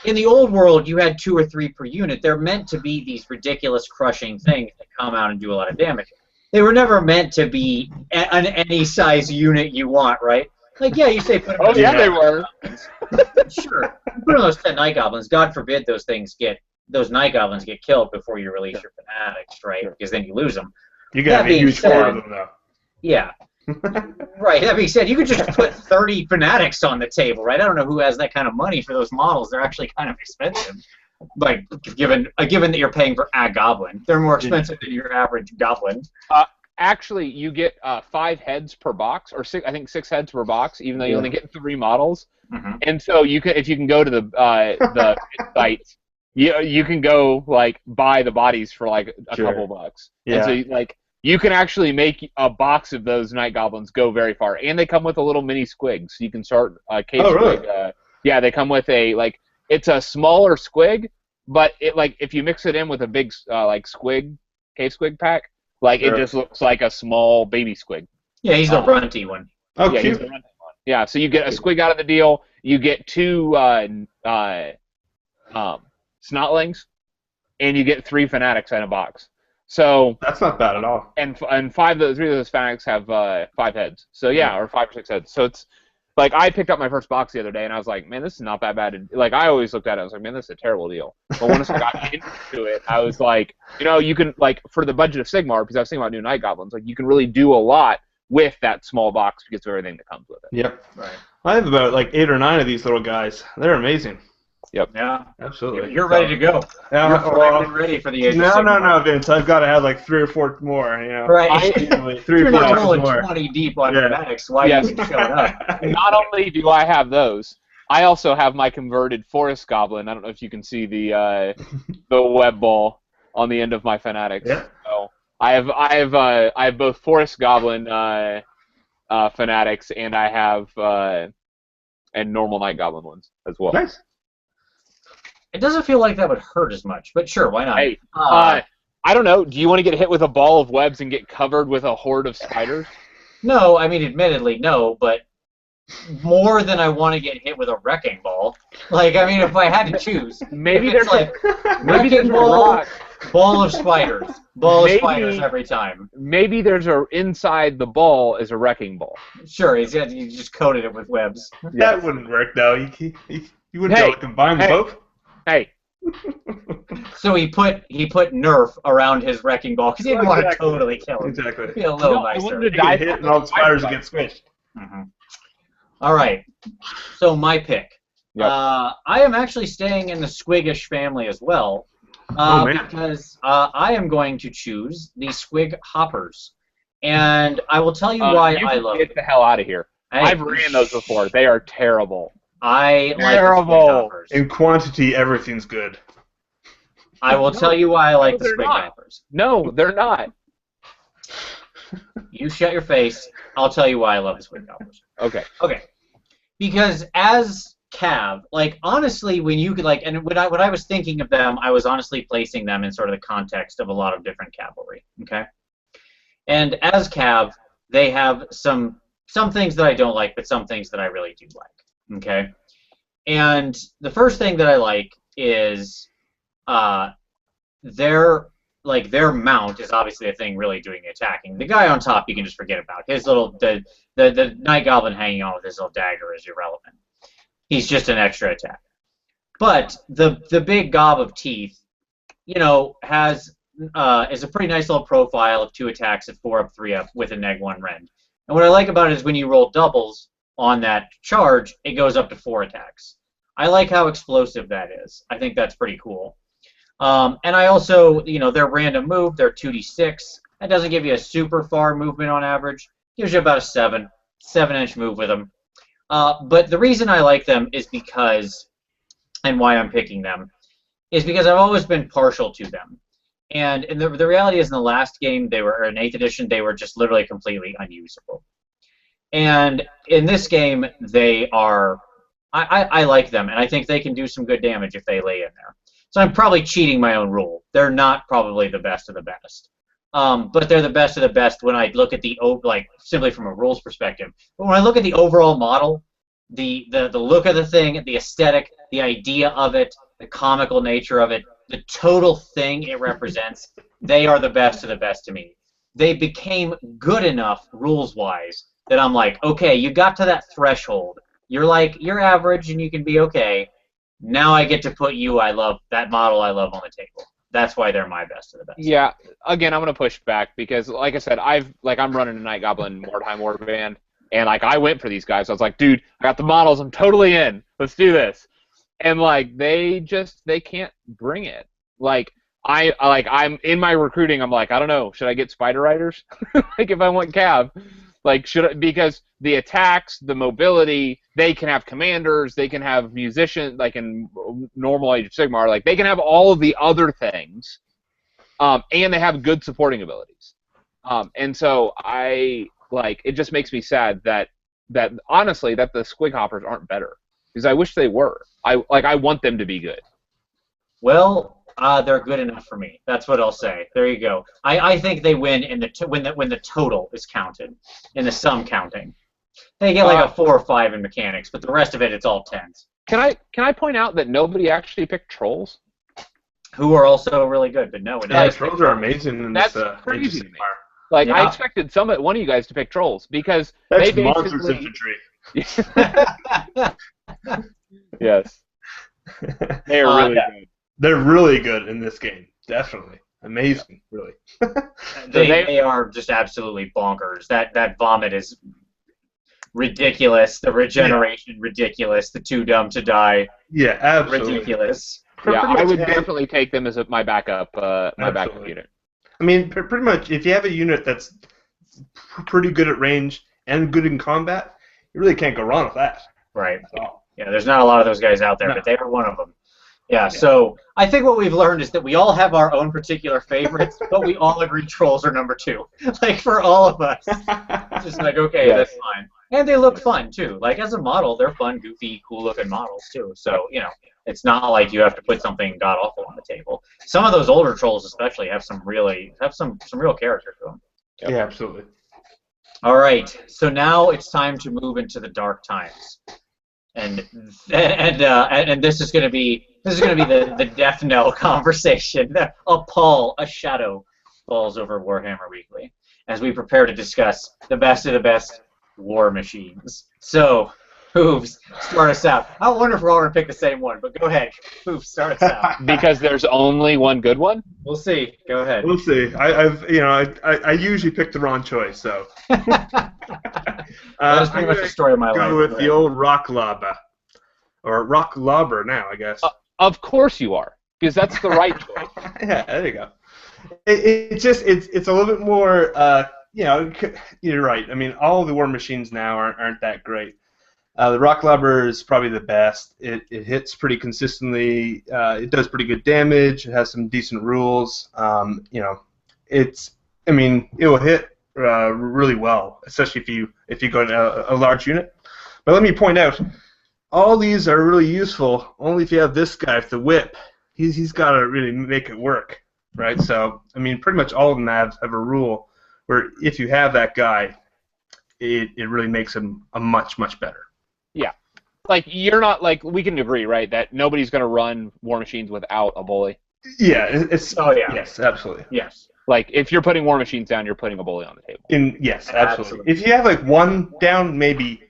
in the old world you had 2 or 3 per unit. They're meant to be these ridiculous crushing things that come out and do a lot of damage. They were never meant to be any size unit you want, right? Like, yeah, you say put them they were. Sure. Put on those 10 Night Goblins. God forbid those Night Goblins get killed before you release your fanatics, right? Because then you lose them. You got to be huge for them, though. Yeah. Right. That being said, you could just put 30 fanatics on the table, right? I don't know who has that kind of money for those models. They're actually kind of expensive. Like, given that you're paying for a goblin, they're more expensive than your average goblin. actually you get 5 heads per box, or 6, I think 6 heads per box, even though you only get 3 models. Mm-hmm. And so if you can go to the sites, you can go like buy the bodies for like a couple bucks. Yeah. And so like you can actually make a box of those night goblins go very far, and they come with a little mini squig, so you can start cave squig. Really? Yeah, they come with it's a smaller squig, but it like if you mix it in with a big like squig, cave squig pack, like it just looks like a small baby squig. Yeah, he's the runty one. Oh, yeah, cute. he's the runty one. Yeah, so you get a squig out of the deal. You get 2 snotlings, and you get 3 fanatics in a box. So that's not bad at all. And 3 of those fanatics have 5 heads. So yeah, or 5 or 6 heads. So it's like I picked up my first box the other day, and I was like, man, this is not that bad. Like I always looked at it, I was like, man, this is a terrible deal. But once I got into it, I was like, you can like for the budget of Sigmar, because I was thinking about new night goblins, like you can really do a lot with that small box because of everything that comes with it. Yep. Right. I have about like 8 or 9 of these little guys. They're amazing. Yep. Yeah. Absolutely. You're ready to go. Yeah, You're finally ready for the Age of Sigmar. No, Vince. I've got to have like 3 or 4 more. Right. 3 You're or 4 not times rolling more. 20 deep on fanatics. Why are you showing up? Not only do I have those, I also have my converted forest goblin. I don't know if you can see the web ball on the end of my fanatics. Yeah. So I have both forest goblin fanatics, and I have and normal night goblin ones as well. Nice. It doesn't feel like that would hurt as much, but sure, why not? Hey, I don't know. Do you want to get hit with a ball of webs and get covered with a horde of spiders? No, I mean, admittedly, no, but more than I want to get hit with a wrecking ball. Like, I mean, if I had to choose, Maybe if it's there's like maybe there's wrecking a ball, rock. ball of spiders, ball of Maybe- spiders every time. Maybe there's inside the ball is a wrecking ball. Sure, you just coated it with webs. That wouldn't work, though. You wouldn't be able to combine them both. Hey, So he put Nerf around his wrecking ball because he didn't want to totally kill him. Exactly. Be a little No, I nicer. wanted to You die get hit and all the spiders get squished. Mhm. All right. So my pick. Yep. I am actually staying in the Squiggish family as well, Oh, man. because I am going to choose the Squig Hoppers, and I will tell you why you I can love get them. the hell out of here. Hey, I've ran those before. They are terrible. I like the Squig Terrible. Hoppers. In quantity, everything's good. I will tell you why I like the they're Squig not. Hoppers. No, they're not. You shut your face. I'll tell you why I love the Squig Hoppers. Okay. Okay. Because as Cav, like honestly, when you could like, and when I was thinking of them, I was honestly placing them in sort of the context of a lot of different cavalry. Okay. And as Cav, they have some things that I don't like, but some things that I really do like. Okay. And the first thing that I like is their mount is obviously a thing really doing the attacking. The guy on top you can just forget about. His little the Night Goblin hanging on with his little dagger is irrelevant. He's just an extra attack. But the big gob of teeth, has is a pretty nice little profile of 2 attacks at 4 up, 3 up with a -1 rend. And what I like about it is when you roll doubles on that charge, it goes up to 4 attacks. I like how explosive that is. I think that's pretty cool. And I also, their random move, they're 2d6. That doesn't give you a super far movement on average. Gives you about a 7-inch move with them. But the reason I like them is because, and why I'm picking them, is because I've always been partial to them. And the reality is in the last game, or in 8th edition, they were just literally completely unusable. And in this game, they are, I like them, and I think they can do some good damage if they lay in there. So I'm probably cheating my own rule. They're not probably the best of the best. But they're the best of the best when I look at simply from a rules perspective. But when I look at the overall model, the look of the thing, the aesthetic, the idea of it, the comical nature of it, the total thing it represents, they are the best of the best to me. They became good enough rules-wise that I'm like, okay, you got to that threshold. You're average and you can be okay. Now I get to put that model I love on the table. That's why they're my best of the best. Yeah. Again, I'm gonna push back because, like I said, I'm running a Night Goblin Mortheim Warband, and I went for these guys. I was like, dude, I got the models. I'm totally in. Let's do this. And they can't bring it. I'm in my recruiting. I'm like, I don't know. Should I get Spider Riders? Like, if I want Cav, like, because the attacks, the mobility, they can have commanders, they can have musicians, like in normal Age of Sigmar, like they can have all of the other things, and they have good supporting abilities. And so it just makes me sad that honestly that the Squig Hoppers aren't better, because I wish they were. I want them to be good. Well, they're good enough for me. That's what I'll say. There you go. I think they win in when the total is counted, in the sum counting. They get like a 4 or 5 in mechanics, but the rest of it's all 10s. Can I point out that nobody actually picked trolls? Who are also really good, but no. Trolls are amazing in this. That's crazy to me. Like, I expected one of you guys to pick trolls, because that's they monsters basically... infantry. Yes. They are really good. They're really good in this game. Definitely. Amazing, really. They are just absolutely bonkers. That vomit is ridiculous. The regeneration, ridiculous. The too dumb to die, absolutely. ridiculous. Yeah, I would definitely take them as my backup backup unit. I mean, pretty much, if you have a unit that's pretty good at range and good in combat, you really can't go wrong with that. Right. Yeah, there's not a lot of those guys out there, but they are one of them. Yeah, so I think what we've learned is that we all have our own particular favorites, but we all agree trolls are number 2. Like, for all of us. It's just like, okay, that's fine. And they look fun, too. Like, as a model, they're fun, goofy, cool-looking models, too. So, it's not like you have to put something god-awful on the table. Some of those older trolls especially have some real character to them. Yep. Yeah, absolutely. All right, so now it's time to move into the dark times. And this is going to be the death knell conversation. A shadow falls over Warhammer Weekly as we prepare to discuss the best of the best war machines. So, Hooves, start us out. I wonder if we're all going to pick the same one, but go ahead. Hooves, start us out. Because there's only one good one? We'll see. Go ahead. We'll see. I usually pick the wrong choice, so. That's pretty much the story of my life. Go with the old Rock Lobber. Or Rock Lobber now, I guess. Of course you are, because that's the right choice. Yeah, there you go. It's a little bit more, you're right. I mean, all of the war machines now aren't that great. The Rock Lobber is probably the best. It hits pretty consistently. It does pretty good damage. It has some decent rules. It will hit really well, especially if you go to a large unit. But let me point out, all these are really useful only if you have this guy with the whip. He's got to really make it work, right? So pretty much all of them have a rule where if you have that guy, it really makes him a much better. Yeah, like you're not like we can agree, right, that nobody's going to run war machines without a bully. Yeah, yes, absolutely. Yes. Like, if you're putting war machines down, you're putting a bully on the table. Yes, absolutely. If you have like one down, maybe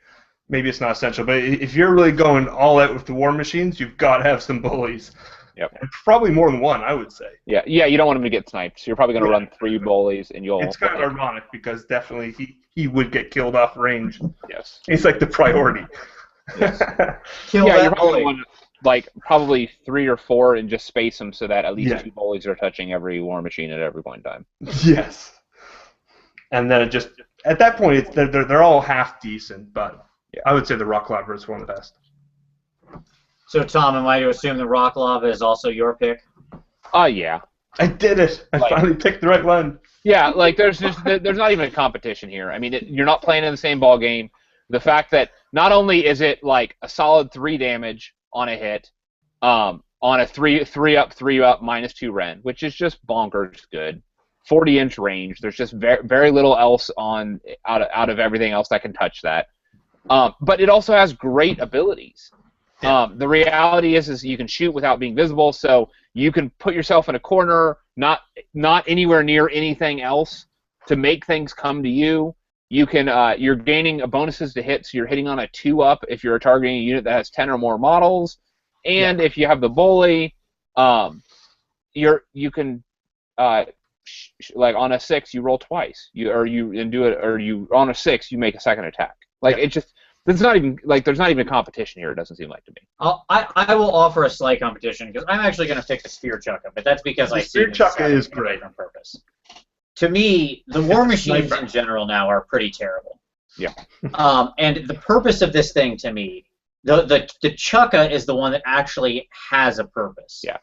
it's not essential. But if you're really going all out with the war machines, you've got to have some bullies. Yep. And probably more than one, I would say. Yeah. You don't want him to get sniped. So you're probably going to run 3 bullies, and you'll. It's kind of ironic because definitely he would get killed off range. Yes. He's like the priority. Yes. You're probably going to like probably 3 or 4 and just space them so that at least 2 bullies are touching every war machine at every point in time. Yes. And then at that point they're all half decent, but I would say the Rock Lava is one of the best. So Tom, am I to assume the Rock Lava is also your pick? Yeah. I did it. I finally picked the right one. Yeah, like there's not even a competition here. I mean, you're not playing in the same ball game. The fact that not only is it like a solid 3 damage on a hit, on a 3 up -2 rend, which is just bonkers good. 40-inch range. There's just very little else out of everything else that can touch that. But it also has great abilities. The reality is you can shoot without being visible, so you can put yourself in a corner, not anywhere near anything else, to make things come to you. You can you're gaining bonuses to hit, so you're hitting on a 2-up if you're targeting a unit that has 10 or more models, and if you have the bully, you can like on a 6 you roll twice, you on a 6 you make a second attack. Like There's not even a competition here. It doesn't seem like to me. I will offer a slight competition because I'm actually going to pick the Spear Chucker, but that's because I see Spear Chucker is for great different purpose. To me, the war machines in general now are pretty terrible. Yeah. And the purpose of this thing to me, the Chukka is the one that actually has a purpose. Yeah.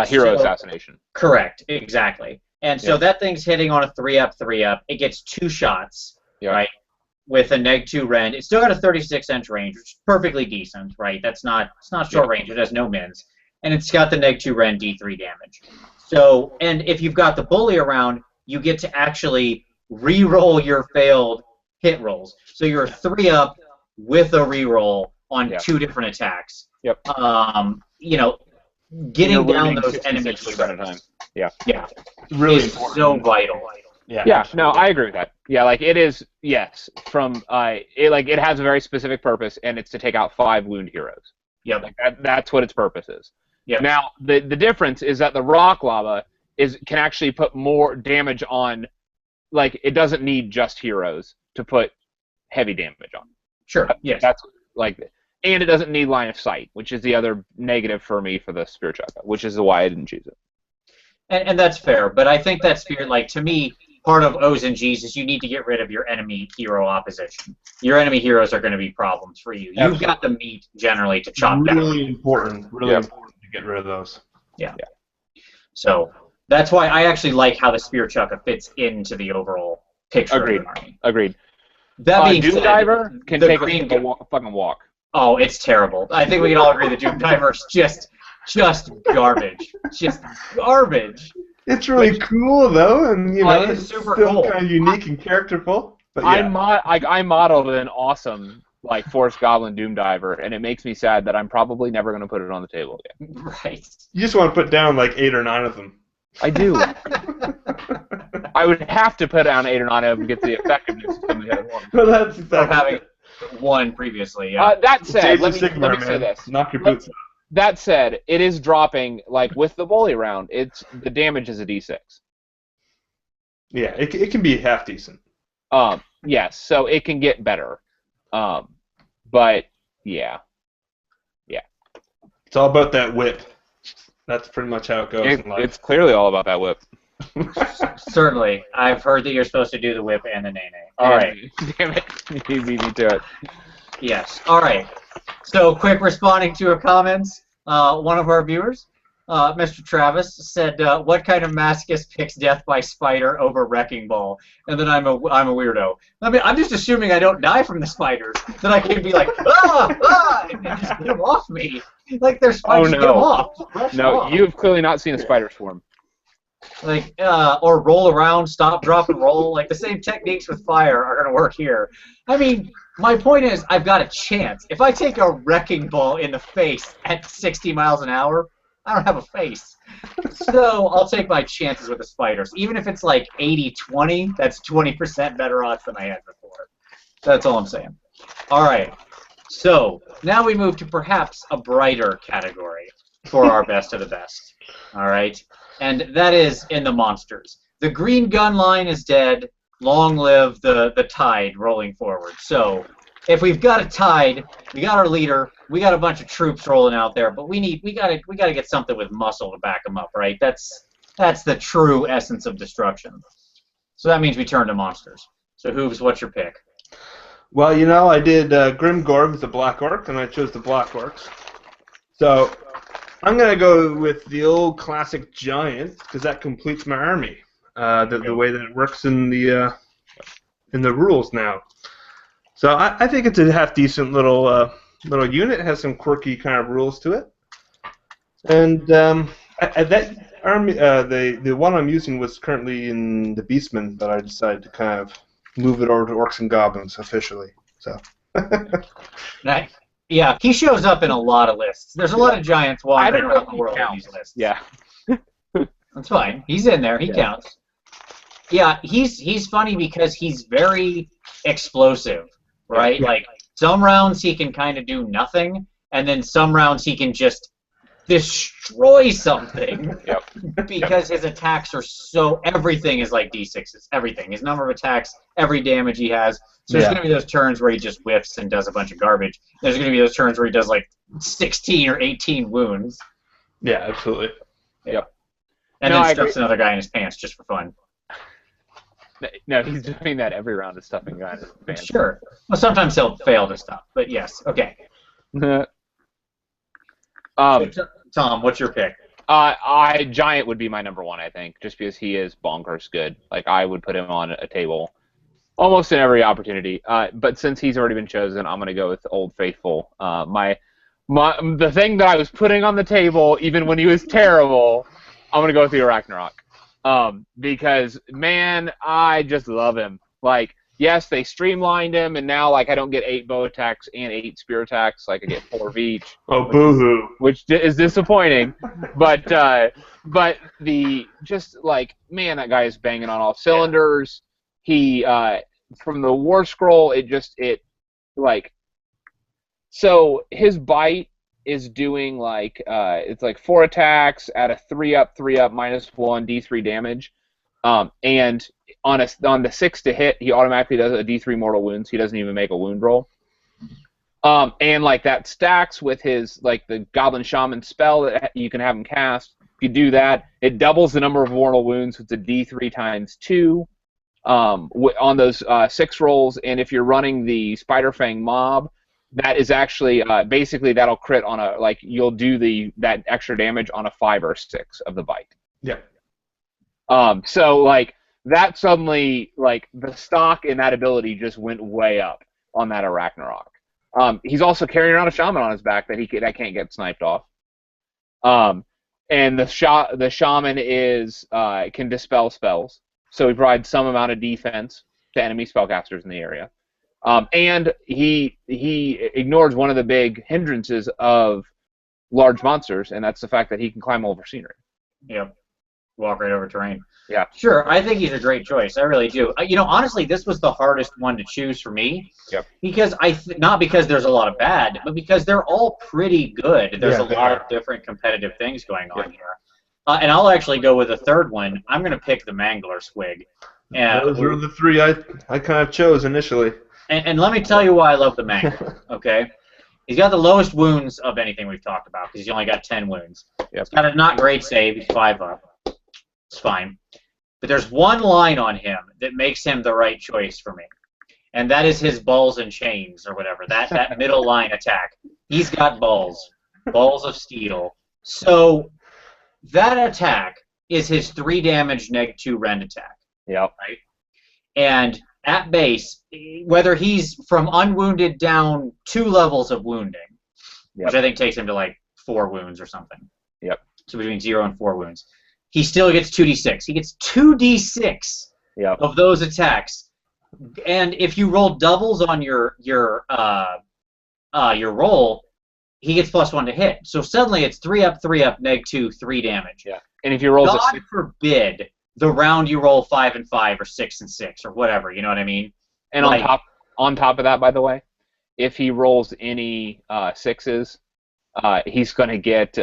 Hero assassination. Correct. Exactly. And so that thing's hitting on a 3-up, 3-up. It gets 2 shots, right? With a neg-2 rend. It's still got a 36-inch range, which is perfectly decent, right? It's not short range. It has no mins. And it's got the neg-2 rend D3 damage. So, and if you've got the bully around, you get to actually re-roll your failed hit rolls. So you're 3-up with a re-roll on 2 different attacks. Yep. You know, getting down those enemy at a time. Yeah. Yeah. Really is so vital. Yeah, no, I agree with that. Yeah, like it is. Yes, from it has a very specific purpose, and it's to take out 5 wound heroes. Yeah, like that's what its purpose is. Yeah. Now the difference is that the rock lava can actually put more damage on. Like it doesn't need just heroes to put heavy damage on. Sure. Yes. That's and it doesn't need line of sight, which is the other negative for me for the Spear Chucker, which is why I didn't choose it. And that's fair, but I think that Spear, like to me, part of O's and G's is you need to get rid of your enemy hero opposition. Your enemy heroes are going to be problems for you. You've got the meat generally to chop down. Really important to get rid of those. Yeah. So that's why I actually like how the Spear Chucker fits into the overall picture of the army. Agreed. That being Doom said, Diver can take a fucking walk. Oh, it's terrible. I think we can all agree the Doom Diver is just garbage. Just garbage. It's really cool though, and you know, it's super still cool. kind of unique and characterful. But yeah. I modeled an awesome Forest Goblin Doom Diver, and it makes me sad that I'm probably never going to put it on the table again. Right. You just want to put down like 8 or 9 of them. I do. I would have to put down 8 or 9 of them to get the effectiveness of somebody that one. Well, that's exactly having one previously. Yeah. That said, let me Sigmar, say this. Knock your boots off. That said, it is dropping with the bully round. The damage is a D6. Yeah, it can be half decent. Yes, so it can get better. But yeah. It's all about that whip. That's pretty much how it goes in life. It's clearly all about that whip. Certainly. I've heard that you're supposed to do the whip and the nay-nay. All right. Damn it. You beat me to it. Yes. All right. So, quick responding to a comments. One of our viewers, Mr. Travis, said, "What kind of masochist picks death by spider over wrecking ball?" And then I'm a weirdo. I mean, I'm just assuming I don't die from the spiders. That I can be like, and just get them off me. Like they're spiders. Get them off. No, you've clearly not seen a spider swarm. Like, or roll around, stop, drop, and roll. Like the same techniques with fire are gonna work here. I mean, my point is, I've got a chance. If I take a wrecking ball in the face at 60 miles an hour, I don't have a face. So I'll take my chances with the spiders. Even if it's like 80-20, that's 20% better odds than I had before. That's all I'm saying. All right. So now we move to perhaps a brighter category for our best of the best. All right. And that is in the monsters. The green gun line is dead. Long live the tide rolling forward. So if we've got a tide, we got our leader, we got a bunch of troops rolling out there, but we gotta get something with muscle to back them up, right? That's the true essence of destruction. So that means we turn to monsters. So Hooves, what's your pick? Well, you know, I did Grim Gorg, the Black Orc, and I chose the Black Orcs. So I'm gonna go with the old classic giant because that completes my army. The way that it works in the rules now. So I think it's a half decent little unit. It has some quirky kind of rules to it. And that army, the one I'm using was currently in the Beastman, but I decided to kind of move it over to Orcs and Goblins officially. So. Nice. Yeah, he shows up in a lot of lists. There's a lot of giants wandering around the world in these lists. Yeah. That's fine. He's in there. He counts. Yeah, he's funny because he's very explosive, right? Yeah. Like some rounds he can kind of do nothing, and then some rounds he can just destroy something. Yep. Because his attacks are so, everything is like D6s, everything. His number of attacks, every damage he has. So there's going to be those turns where he just whiffs and does a bunch of garbage. There's going to be those turns where he does like 16 or 18 wounds. Yeah, absolutely. Yep. And then stuffs another guy in his pants just for fun. No, he's doing that every round of stuffing guy in his pants. Sure. Well, sometimes he'll fail to stuff, but yes. Okay. Tom, what's your pick? Giant would be my number one, I think, just because he is bonkers good. Like, I would put him on a table almost in every opportunity. But since he's already been chosen, I'm going to go with Old Faithful. The thing that I was putting on the table, even when he was terrible, I'm going to go with the Ragnarok. Because, man, I just love him. Like, yes, they streamlined him, and now, like, I don't get 8 bow attacks and 8 spear attacks. Like, I get 4 of each. Oh, boo-hoo. Which is disappointing. But the, just, like, man, that guy is banging on all cylinders. He, from the War Scroll, so his bite is doing, like, it's like 4 attacks at a 3-up, -1, D3 damage. And on the 6 to hit, he automatically does a D3 mortal wounds. He doesn't even make a wound roll. And like that stacks with his like the Goblin Shaman spell that you can have him cast. If you do that, it doubles the number of mortal wounds. It's a D3 times 2 on those 6 rolls. And if you're running the Spider Fang mob, that is actually basically that'll crit on a like you'll do that extra damage on a 5 or 6 of the bite. Yeah. So like that suddenly like the stock in that ability just went way up on that Ragnarok. He's also carrying around a shaman on his back that can't get sniped off. And the shaman can dispel spells, so he provides some amount of defense to enemy spellcasters in the area. And he ignores one of the big hindrances of large monsters, and that's the fact that he can climb over scenery. Yep. Walk right over terrain. Yeah. Sure, I think he's a great choice. I really do. Honestly, this was the hardest one to choose for me. Yep. Because not because there's a lot of bad, but because they're all pretty good. There's a lot of different competitive things going on here. And I'll actually go with a third one. I'm going to pick the Mangler Squig. Those were the 3 I kind of chose initially. And let me tell you why I love the Mangler, okay? He's got the lowest wounds of anything we've talked about because he's only got 10 wounds. Yep. He's got a not great save. He's 5 up. It's fine. But there's one line on him that makes him the right choice for me. And that is his balls and chains or whatever. That middle line attack. He's got balls. Balls of steel. So that attack is his 3 damage -2 rend attack. Yep. Right? And at base, whether he's from unwounded down 2 levels of wounding, which I think takes him to like 4 wounds or something. Yep. So between 0 and 4 wounds. He still gets 2d6. He gets 2d6 of those attacks, and if you roll doubles on your roll, he gets +1 to hit. So suddenly it's 3 up, -2, 3 damage. Yeah. And if you roll, God forbid the round you roll 5 and 5 or 6 and 6 or whatever. You know what I mean? And on top of that, by the way, if he rolls any 6s, he's going to get.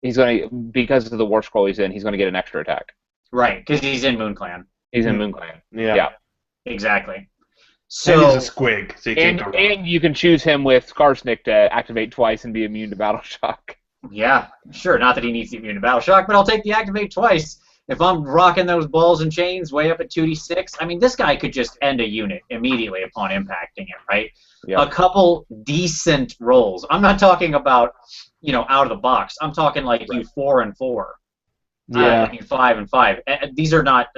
Because of the War Scroll he's going to get an extra attack. Right, because he's in Moon Clan. He's in Moon Clan. Yeah. Exactly. So and he's a squig, so you can't go wrong. And you can choose him with Skarsnik to activate twice and be immune to Battle Shock. Yeah, sure. Not that he needs to be immune to Battle Shock, but I'll take the activate twice. If I'm rocking those balls and chains way up at 2d6, I mean, this guy could just end a unit immediately upon impacting it, right? Yep. A couple decent rolls. I'm not talking about, out of the box. I'm talking like you 4 and 4. Yeah. 5 and 5. These are not.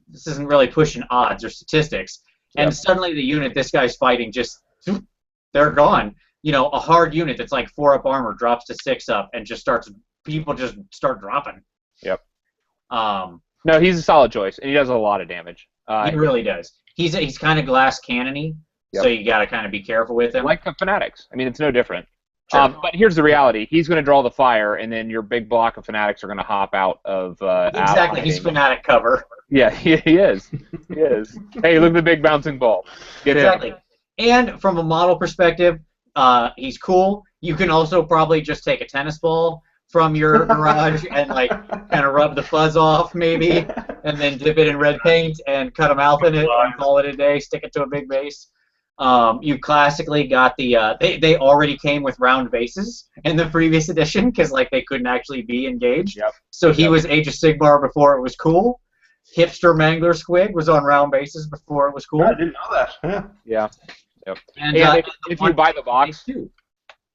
This isn't really pushing odds or statistics. Yep. And suddenly the unit this guy's fighting they're gone. A hard unit that's like 4 up armor drops to 6 up and people just start dropping. Yep. No, he's a solid choice, and he does a lot of damage. He really does. He's kind of glass cannon-y, so you got to kind of be careful with him. Like the Fanatics. I mean, it's no different. Sure. But here's the reality. He's going to draw the fire, and then your big block of Fanatics are going to hop out of... exactly. He's Fanatic cover. Yeah, he is. He is. Hey, look at the big bouncing ball. Get exactly. in. And from a model perspective, he's cool. You can also probably just take a tennis ball from your garage and like kind of rub the fuzz off maybe, and then dip it in red paint and cut a mouth in it and call it a day. Stick it to a big base. You classically got the they already came with round bases in the previous edition because like they couldn't actually be engaged. Yep. So he was Age of Sigmar before it was cool. Hipster Mangler Squig was on round bases before it was cool. I didn't know that. Yeah. Yeah. Yep. And if you buy the box, too.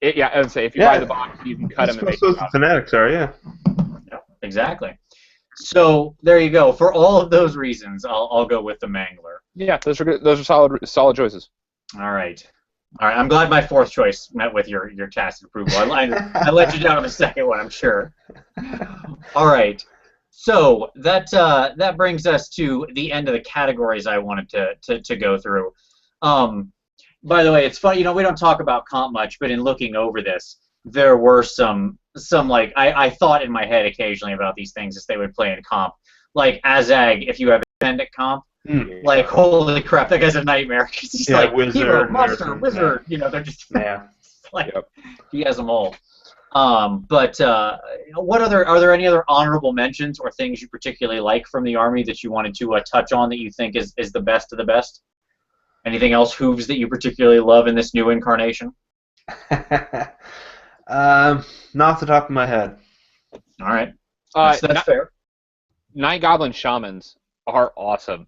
I would say if you buy the box, you can cut them and make those the fanatics are, yeah. Exactly. So there you go. For all of those reasons, I'll go with the Mangler. Yeah, those are good. Those are solid choices. All right. I'm glad my fourth choice met with your tacit approval. I let you down on the second one, I'm sure. All right. So that brings us to the end of the categories I wanted to go through. By the way, it's funny, we don't talk about comp much, but in looking over this, there were some like I thought in my head occasionally about these things as they would play in comp. Like Azag, if you have extended comp, like holy crap, that guy's a nightmare. He's like wizard, hero, monster, wizard. They're just like he has them all. But are there any other honorable mentions or things you particularly like from the army that you wanted to touch on that you think is the best of the best? Anything else, Hooves, that you particularly love in this new incarnation? Not off the top of my head. All right. That's fair. Night Goblin Shamans are awesome.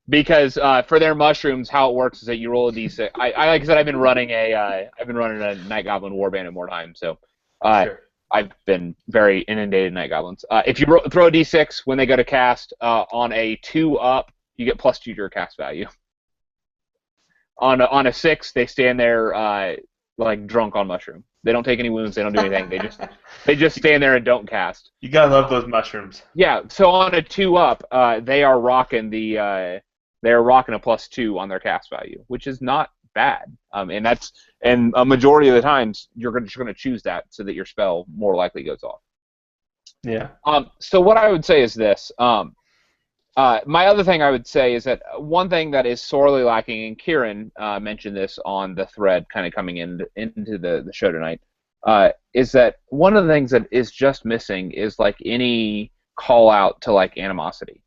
Because for their mushrooms, how it works is that you roll a d6. Like I said, I've been running a Night Goblin Warband in Mortheim, so I've been very inundated in Night Goblins. If you throw a d6 when they go to cast on a 2-up, you get +2 to your cast value. On a 6, they stand there like drunk on mushroom. They don't take any wounds. They don't do anything. They just stand there and don't cast. You gotta love those mushrooms. Yeah. So on a 2-up, they are rocking a +2 on their cast value, which is not bad. And a majority of the times you're just going to choose that so that your spell more likely goes off. Yeah. So what I would say is this. My other thing I would say is that one thing that is sorely lacking, and Kieran mentioned this on the thread kind of coming into the show tonight, is that one of the things that is just missing is like any call out to like animosity.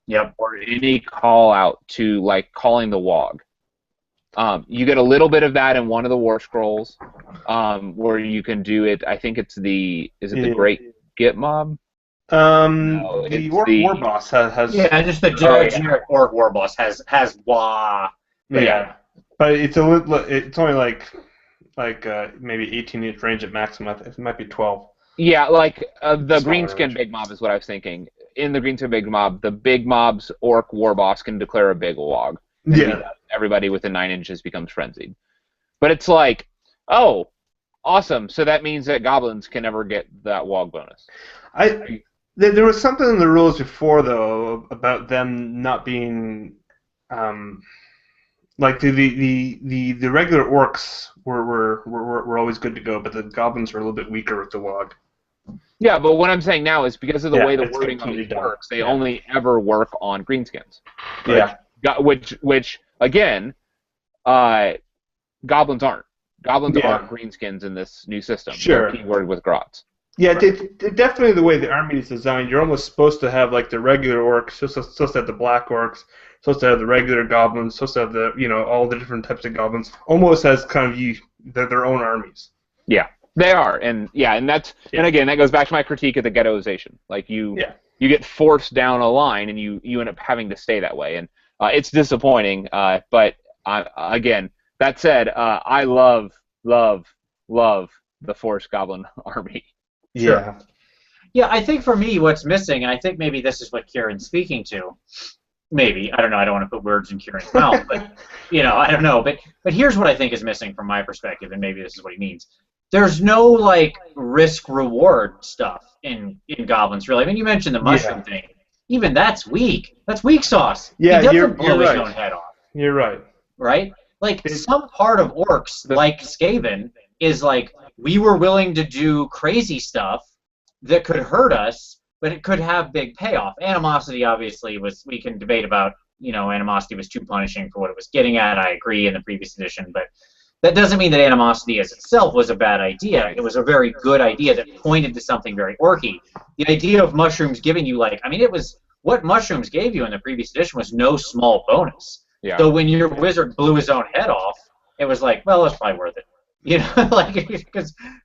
Yep. Or any call out to like calling the WOG. You get a little bit of that in one of the War Scrolls, where you can do it. I think it's the Great Git Mob? No, the Orc War Boss has. Yeah, just the generic Orc War Boss has wah. Yeah, but it's only like maybe 18-inch range at maximum. It might be 12. Yeah, like the Greenskin Big Mob is what I was thinking. In the Greenskin Big Mob, the Big Mob's Orc War Boss can declare a big WOG. Yeah. Everybody within 9 inches becomes frenzied. But it's like, oh, awesome. So that means that goblins can never get that WOG bonus. There was something in the rules before, though, about them not being like the regular orcs were always good to go, but the goblins were a little bit weaker with the WOG. Yeah, but what I'm saying now is because of the way the wording on these works, they only ever work on greenskins. Yeah. Which again, goblins aren't. Goblins aren't greenskins in this new system. Sure. They're keyworded with grots. Yeah, definitely the way the army is designed, you're almost supposed to have like the regular orcs, supposed to have the black orcs, supposed to have the regular goblins, supposed to have the all the different types of goblins, almost as kind of their own armies. Yeah, they are, and that's and again that goes back to my critique of the ghettoization. Like you get forced down a line, and you end up having to stay that way, and it's disappointing. But again, that said, I love the Force Goblin army. Sure. Yeah, I think for me what's missing, and I think maybe this is what Kieran's speaking to, maybe, I don't know, I don't want to put words in Kieran's mouth, but, I don't know, but here's what I think is missing from my perspective, and maybe this is what he means. There's no, like, risk-reward stuff in Goblins, really. I mean, you mentioned the mushroom thing. Even that's weak. That's weak sauce. Yeah, he doesn't blow his own head off. You're right. Right? Like, some part of orcs, like Skaven, is like, we were willing to do crazy stuff that could hurt us, but it could have big payoff. Animosity, obviously, we can debate about, animosity was too punishing for what it was getting at. I agree in the previous edition, but That doesn't mean that animosity as itself was a bad idea. It was a very good idea that pointed to something very orky. The idea of mushrooms giving you, like, I mean, it was, what mushrooms gave you in the previous edition was no small bonus. Yeah. So when your wizard blew his own head off, it was like, well, it's probably worth it. You know, like,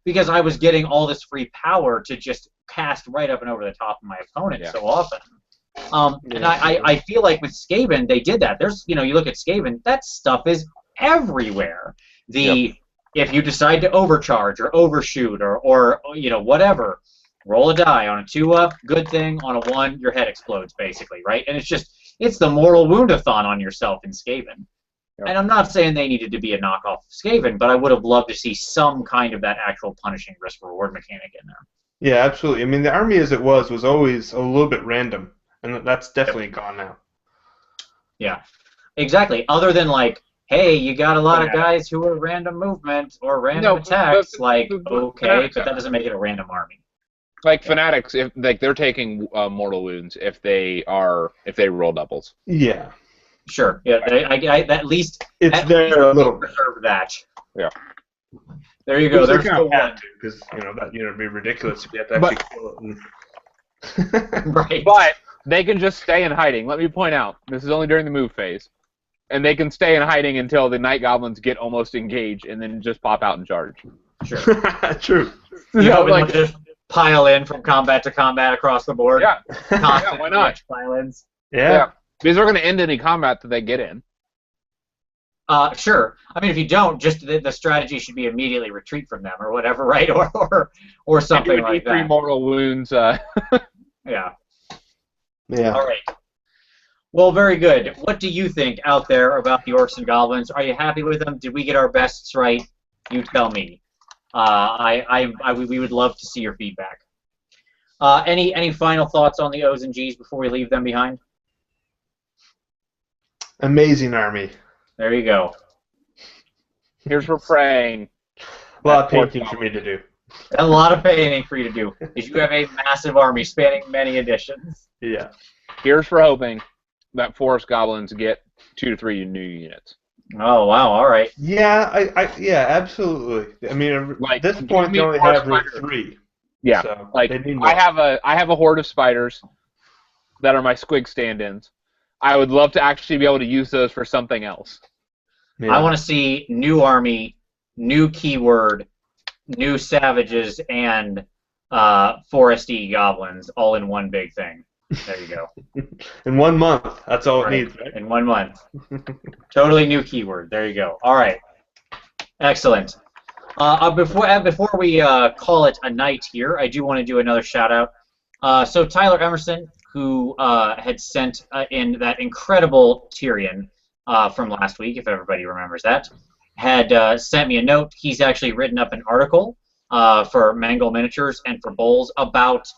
because I was getting all this free power to just cast right up and over the top of my opponent so often. And I feel like with Skaven, they did that. There's, you know, you look at Skaven, that stuff is everywhere. If you decide to overcharge or overshoot or you know, whatever, roll a die. On a 2-up, good thing. On a 1, your head explodes, basically, right? And it's the mortal wound-a-thon on yourself in Skaven. Yep. And I'm not saying they needed to be a knockoff of Skaven, but I would have loved to see some kind of that actual punishing risk-reward mechanic in there. Yeah, absolutely. I mean, the army as it was always a little bit random, and that's definitely gone now. Yeah, exactly. Other than, like, hey, you got a lot of guys who are random movement or random attacks, like, okay, but that doesn't make it a random army. Like Fanatics, if like they're taking mortal wounds if they roll doubles. Yeah. Sure. Yeah. At least it's there a little preserve that. Yeah. There you go. There's the one. Because you know that would be ridiculous if you had to actually kill it. Right. But they can just stay in hiding. Let me point out, this is only during the move phase, and they can stay in hiding until the Night Goblins get almost engaged, and then just pop out and charge. Sure. True. You know, like just pile in from combat to combat across the board. Yeah. Yeah, why not? Pile-ins. Yeah. Because they're going to end any combat that they get in. Sure. I mean, if you don't, just the strategy should be immediately retreat from them or whatever, right? Or something like that. 3 mortal wounds. Yeah. Yeah. All right. Well, very good. What do you think out there about the Orcs and Goblins? Are you happy with them? Did we get our bests right? You tell me. We would love to see your feedback. Any final thoughts on the O's and G's before we leave them behind? Amazing army. There you go. Here's for praying. A lot of painting for me to do. A lot of painting for you to do, because you have a massive army spanning many editions. Yeah. Here's for hoping that Forest Goblins get 2 to 3 new units. Oh wow! All right. Yeah, yeah, absolutely. I mean, like, at this point, they only have 3. Yeah, so like I have a horde of spiders that are my squig stand-ins. I would love to actually be able to use those for something else. Yeah. I want to see new army, new keyword, new savages, and foresty goblins all in one big thing. There you go. In 1 month. That's all it needs, right? In 1 month. Totally new keyword. There you go. All right. Excellent. Before we call it a night here, I do want to do another shout-out. So Tyler Emerson, who had sent in that incredible Tyrion from last week, if everybody remembers that, had sent me a note. He's actually written up an article for Mangle Miniatures and for Bowls about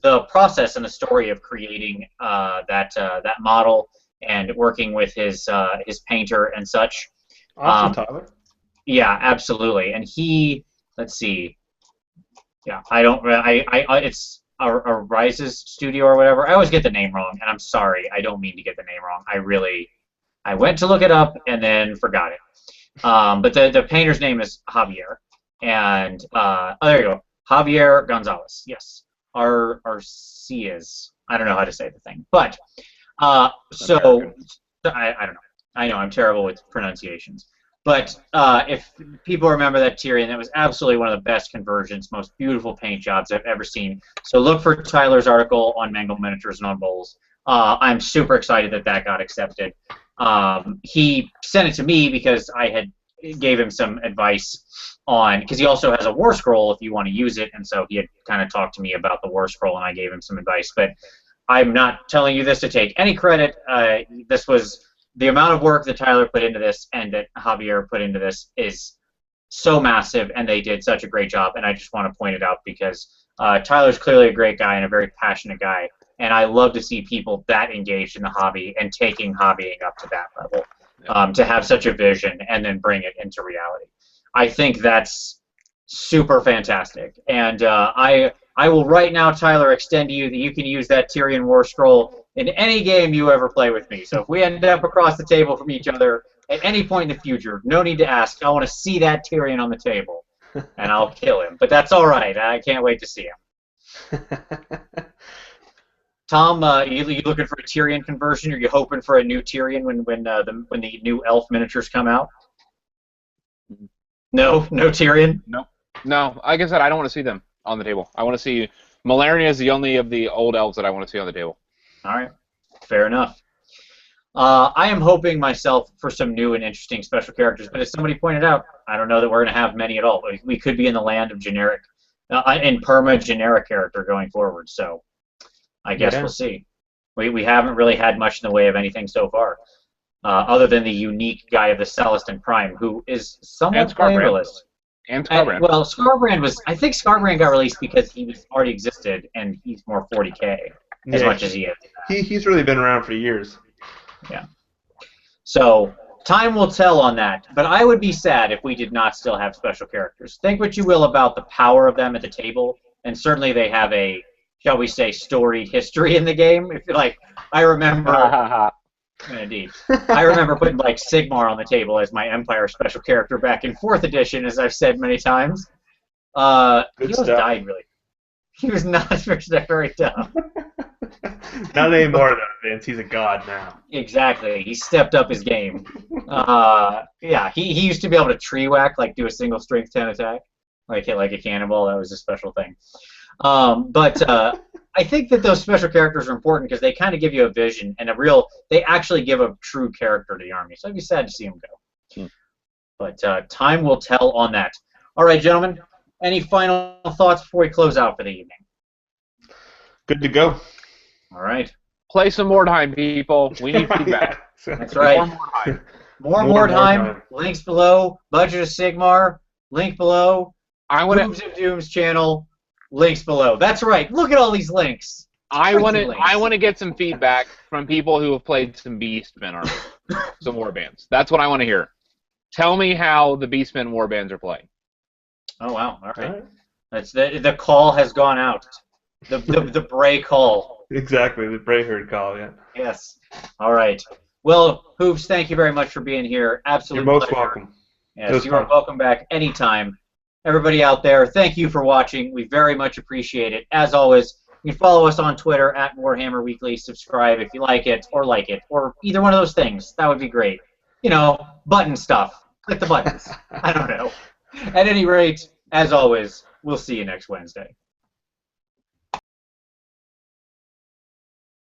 the process and the story of creating that model and working with his painter and such. Awesome, Tyler. Yeah, absolutely. And he, let's see. Yeah, it's a Rises Studio or whatever. I always get the name wrong, and I'm sorry. I don't mean to get the name wrong. I went to look it up and then forgot it. But the painter's name is Javier, and there you go, Javier Gonzalez. Yes, Arcias. I don't know how to say the thing, but so I don't know. I know I'm terrible with pronunciations. But if people remember that Tyrion, that was absolutely one of the best conversions, most beautiful paint jobs I've ever seen. So look for Tyler's article on Mangle Miniatures and on Bowls. I'm super excited that got accepted. He sent it to me because I had gave him some advice on, because he also has a War Scroll if you want to use it, and so he had kind of talked to me about the War Scroll, and I gave him some advice. But I'm not telling you this to take any credit. This was the amount of work that Tyler put into this and that Javier put into this is so massive, and they did such a great job, and I just want to point it out because Tyler's clearly a great guy and a very passionate guy, and I love to see people that engaged in the hobby and taking hobbying up to that level, to have such a vision and then bring it into reality. I think that's super fantastic, and I will right now, Tyler, extend to you that you can use that Tyrion War Scroll in any game you ever play with me. So if we end up across the table from each other At any point in the future, no need to ask. I want to see that Tyrion on the table, and I'll kill him. But that's all right. I can't wait to see him. Tom, you looking for a Tyrion conversion? Or you hoping for a new Tyrion when the new elf miniatures come out? No Tyrion. No. Like I said, I don't want to see them on the table. I want to see Malenia is the only of the old elves that I want to see on the table. All right, fair enough. I am hoping myself for some new and interesting special characters, but as somebody pointed out, I don't know that we're going to have many at all. We could be in the land of generic, in perma generic character going forward. So I guess we'll see. We haven't really had much in the way of anything so far, other than the unique guy of the Celestin Prime, who is somewhat flavorless. And Scarbrand. Well, Scarbrand was. I think Scarbrand got released because he already existed, and he's more 40K as much as he is. He's really been around for years. Yeah. So time will tell on that, but I would be sad if we did not still have special characters. Think what you will about the power of them at the table, and certainly they have a, shall we say, storied history in the game. If like, I remember. Indeed. I remember putting like Sigmar on the table as my Empire special character back in 4th edition, as I've said many times. He almost died, really. He was not very dumb. Not anymore, though, Vince. He's a god now. Exactly. He stepped up his game. Yeah, he used to be able to tree whack, like do a single strength 10 attack, like hit like a cannonball. That was a special thing. But I think that those special characters are important because they kind of give you a vision and they actually give a true character to the army. So I'd be sad to see them go. But time will tell on that. All right, gentlemen, any final thoughts before we close out for the evening? Good to go. All right. Play some Mortheim, people. We need feedback. That's right. More Mortheim. More Mortheim. Links below. Budget of Sigmar. Link below. Hooves of Doom's channel. Links below. That's right. Look at all these links. I want to get some feedback from people who have played some Beastmen armies, some warbands. That's what I want to hear. Tell me how the Beastmen warbands are playing. Oh wow! All right. That's the call has gone out. The Bray call. Exactly, the Bray herd call. Yeah. Yes. All right. Well, Hooves, thank you very much for being here. Absolutely. You're most welcome. Yes, you are welcome back anytime. Everybody out there, thank you for watching. We very much appreciate it. As always, you can follow us on Twitter at Warhammer Weekly. Subscribe if you like it, or either one of those things. That would be great. You know, button stuff. Click the buttons. I don't know. At any rate, as always, we'll see you next Wednesday.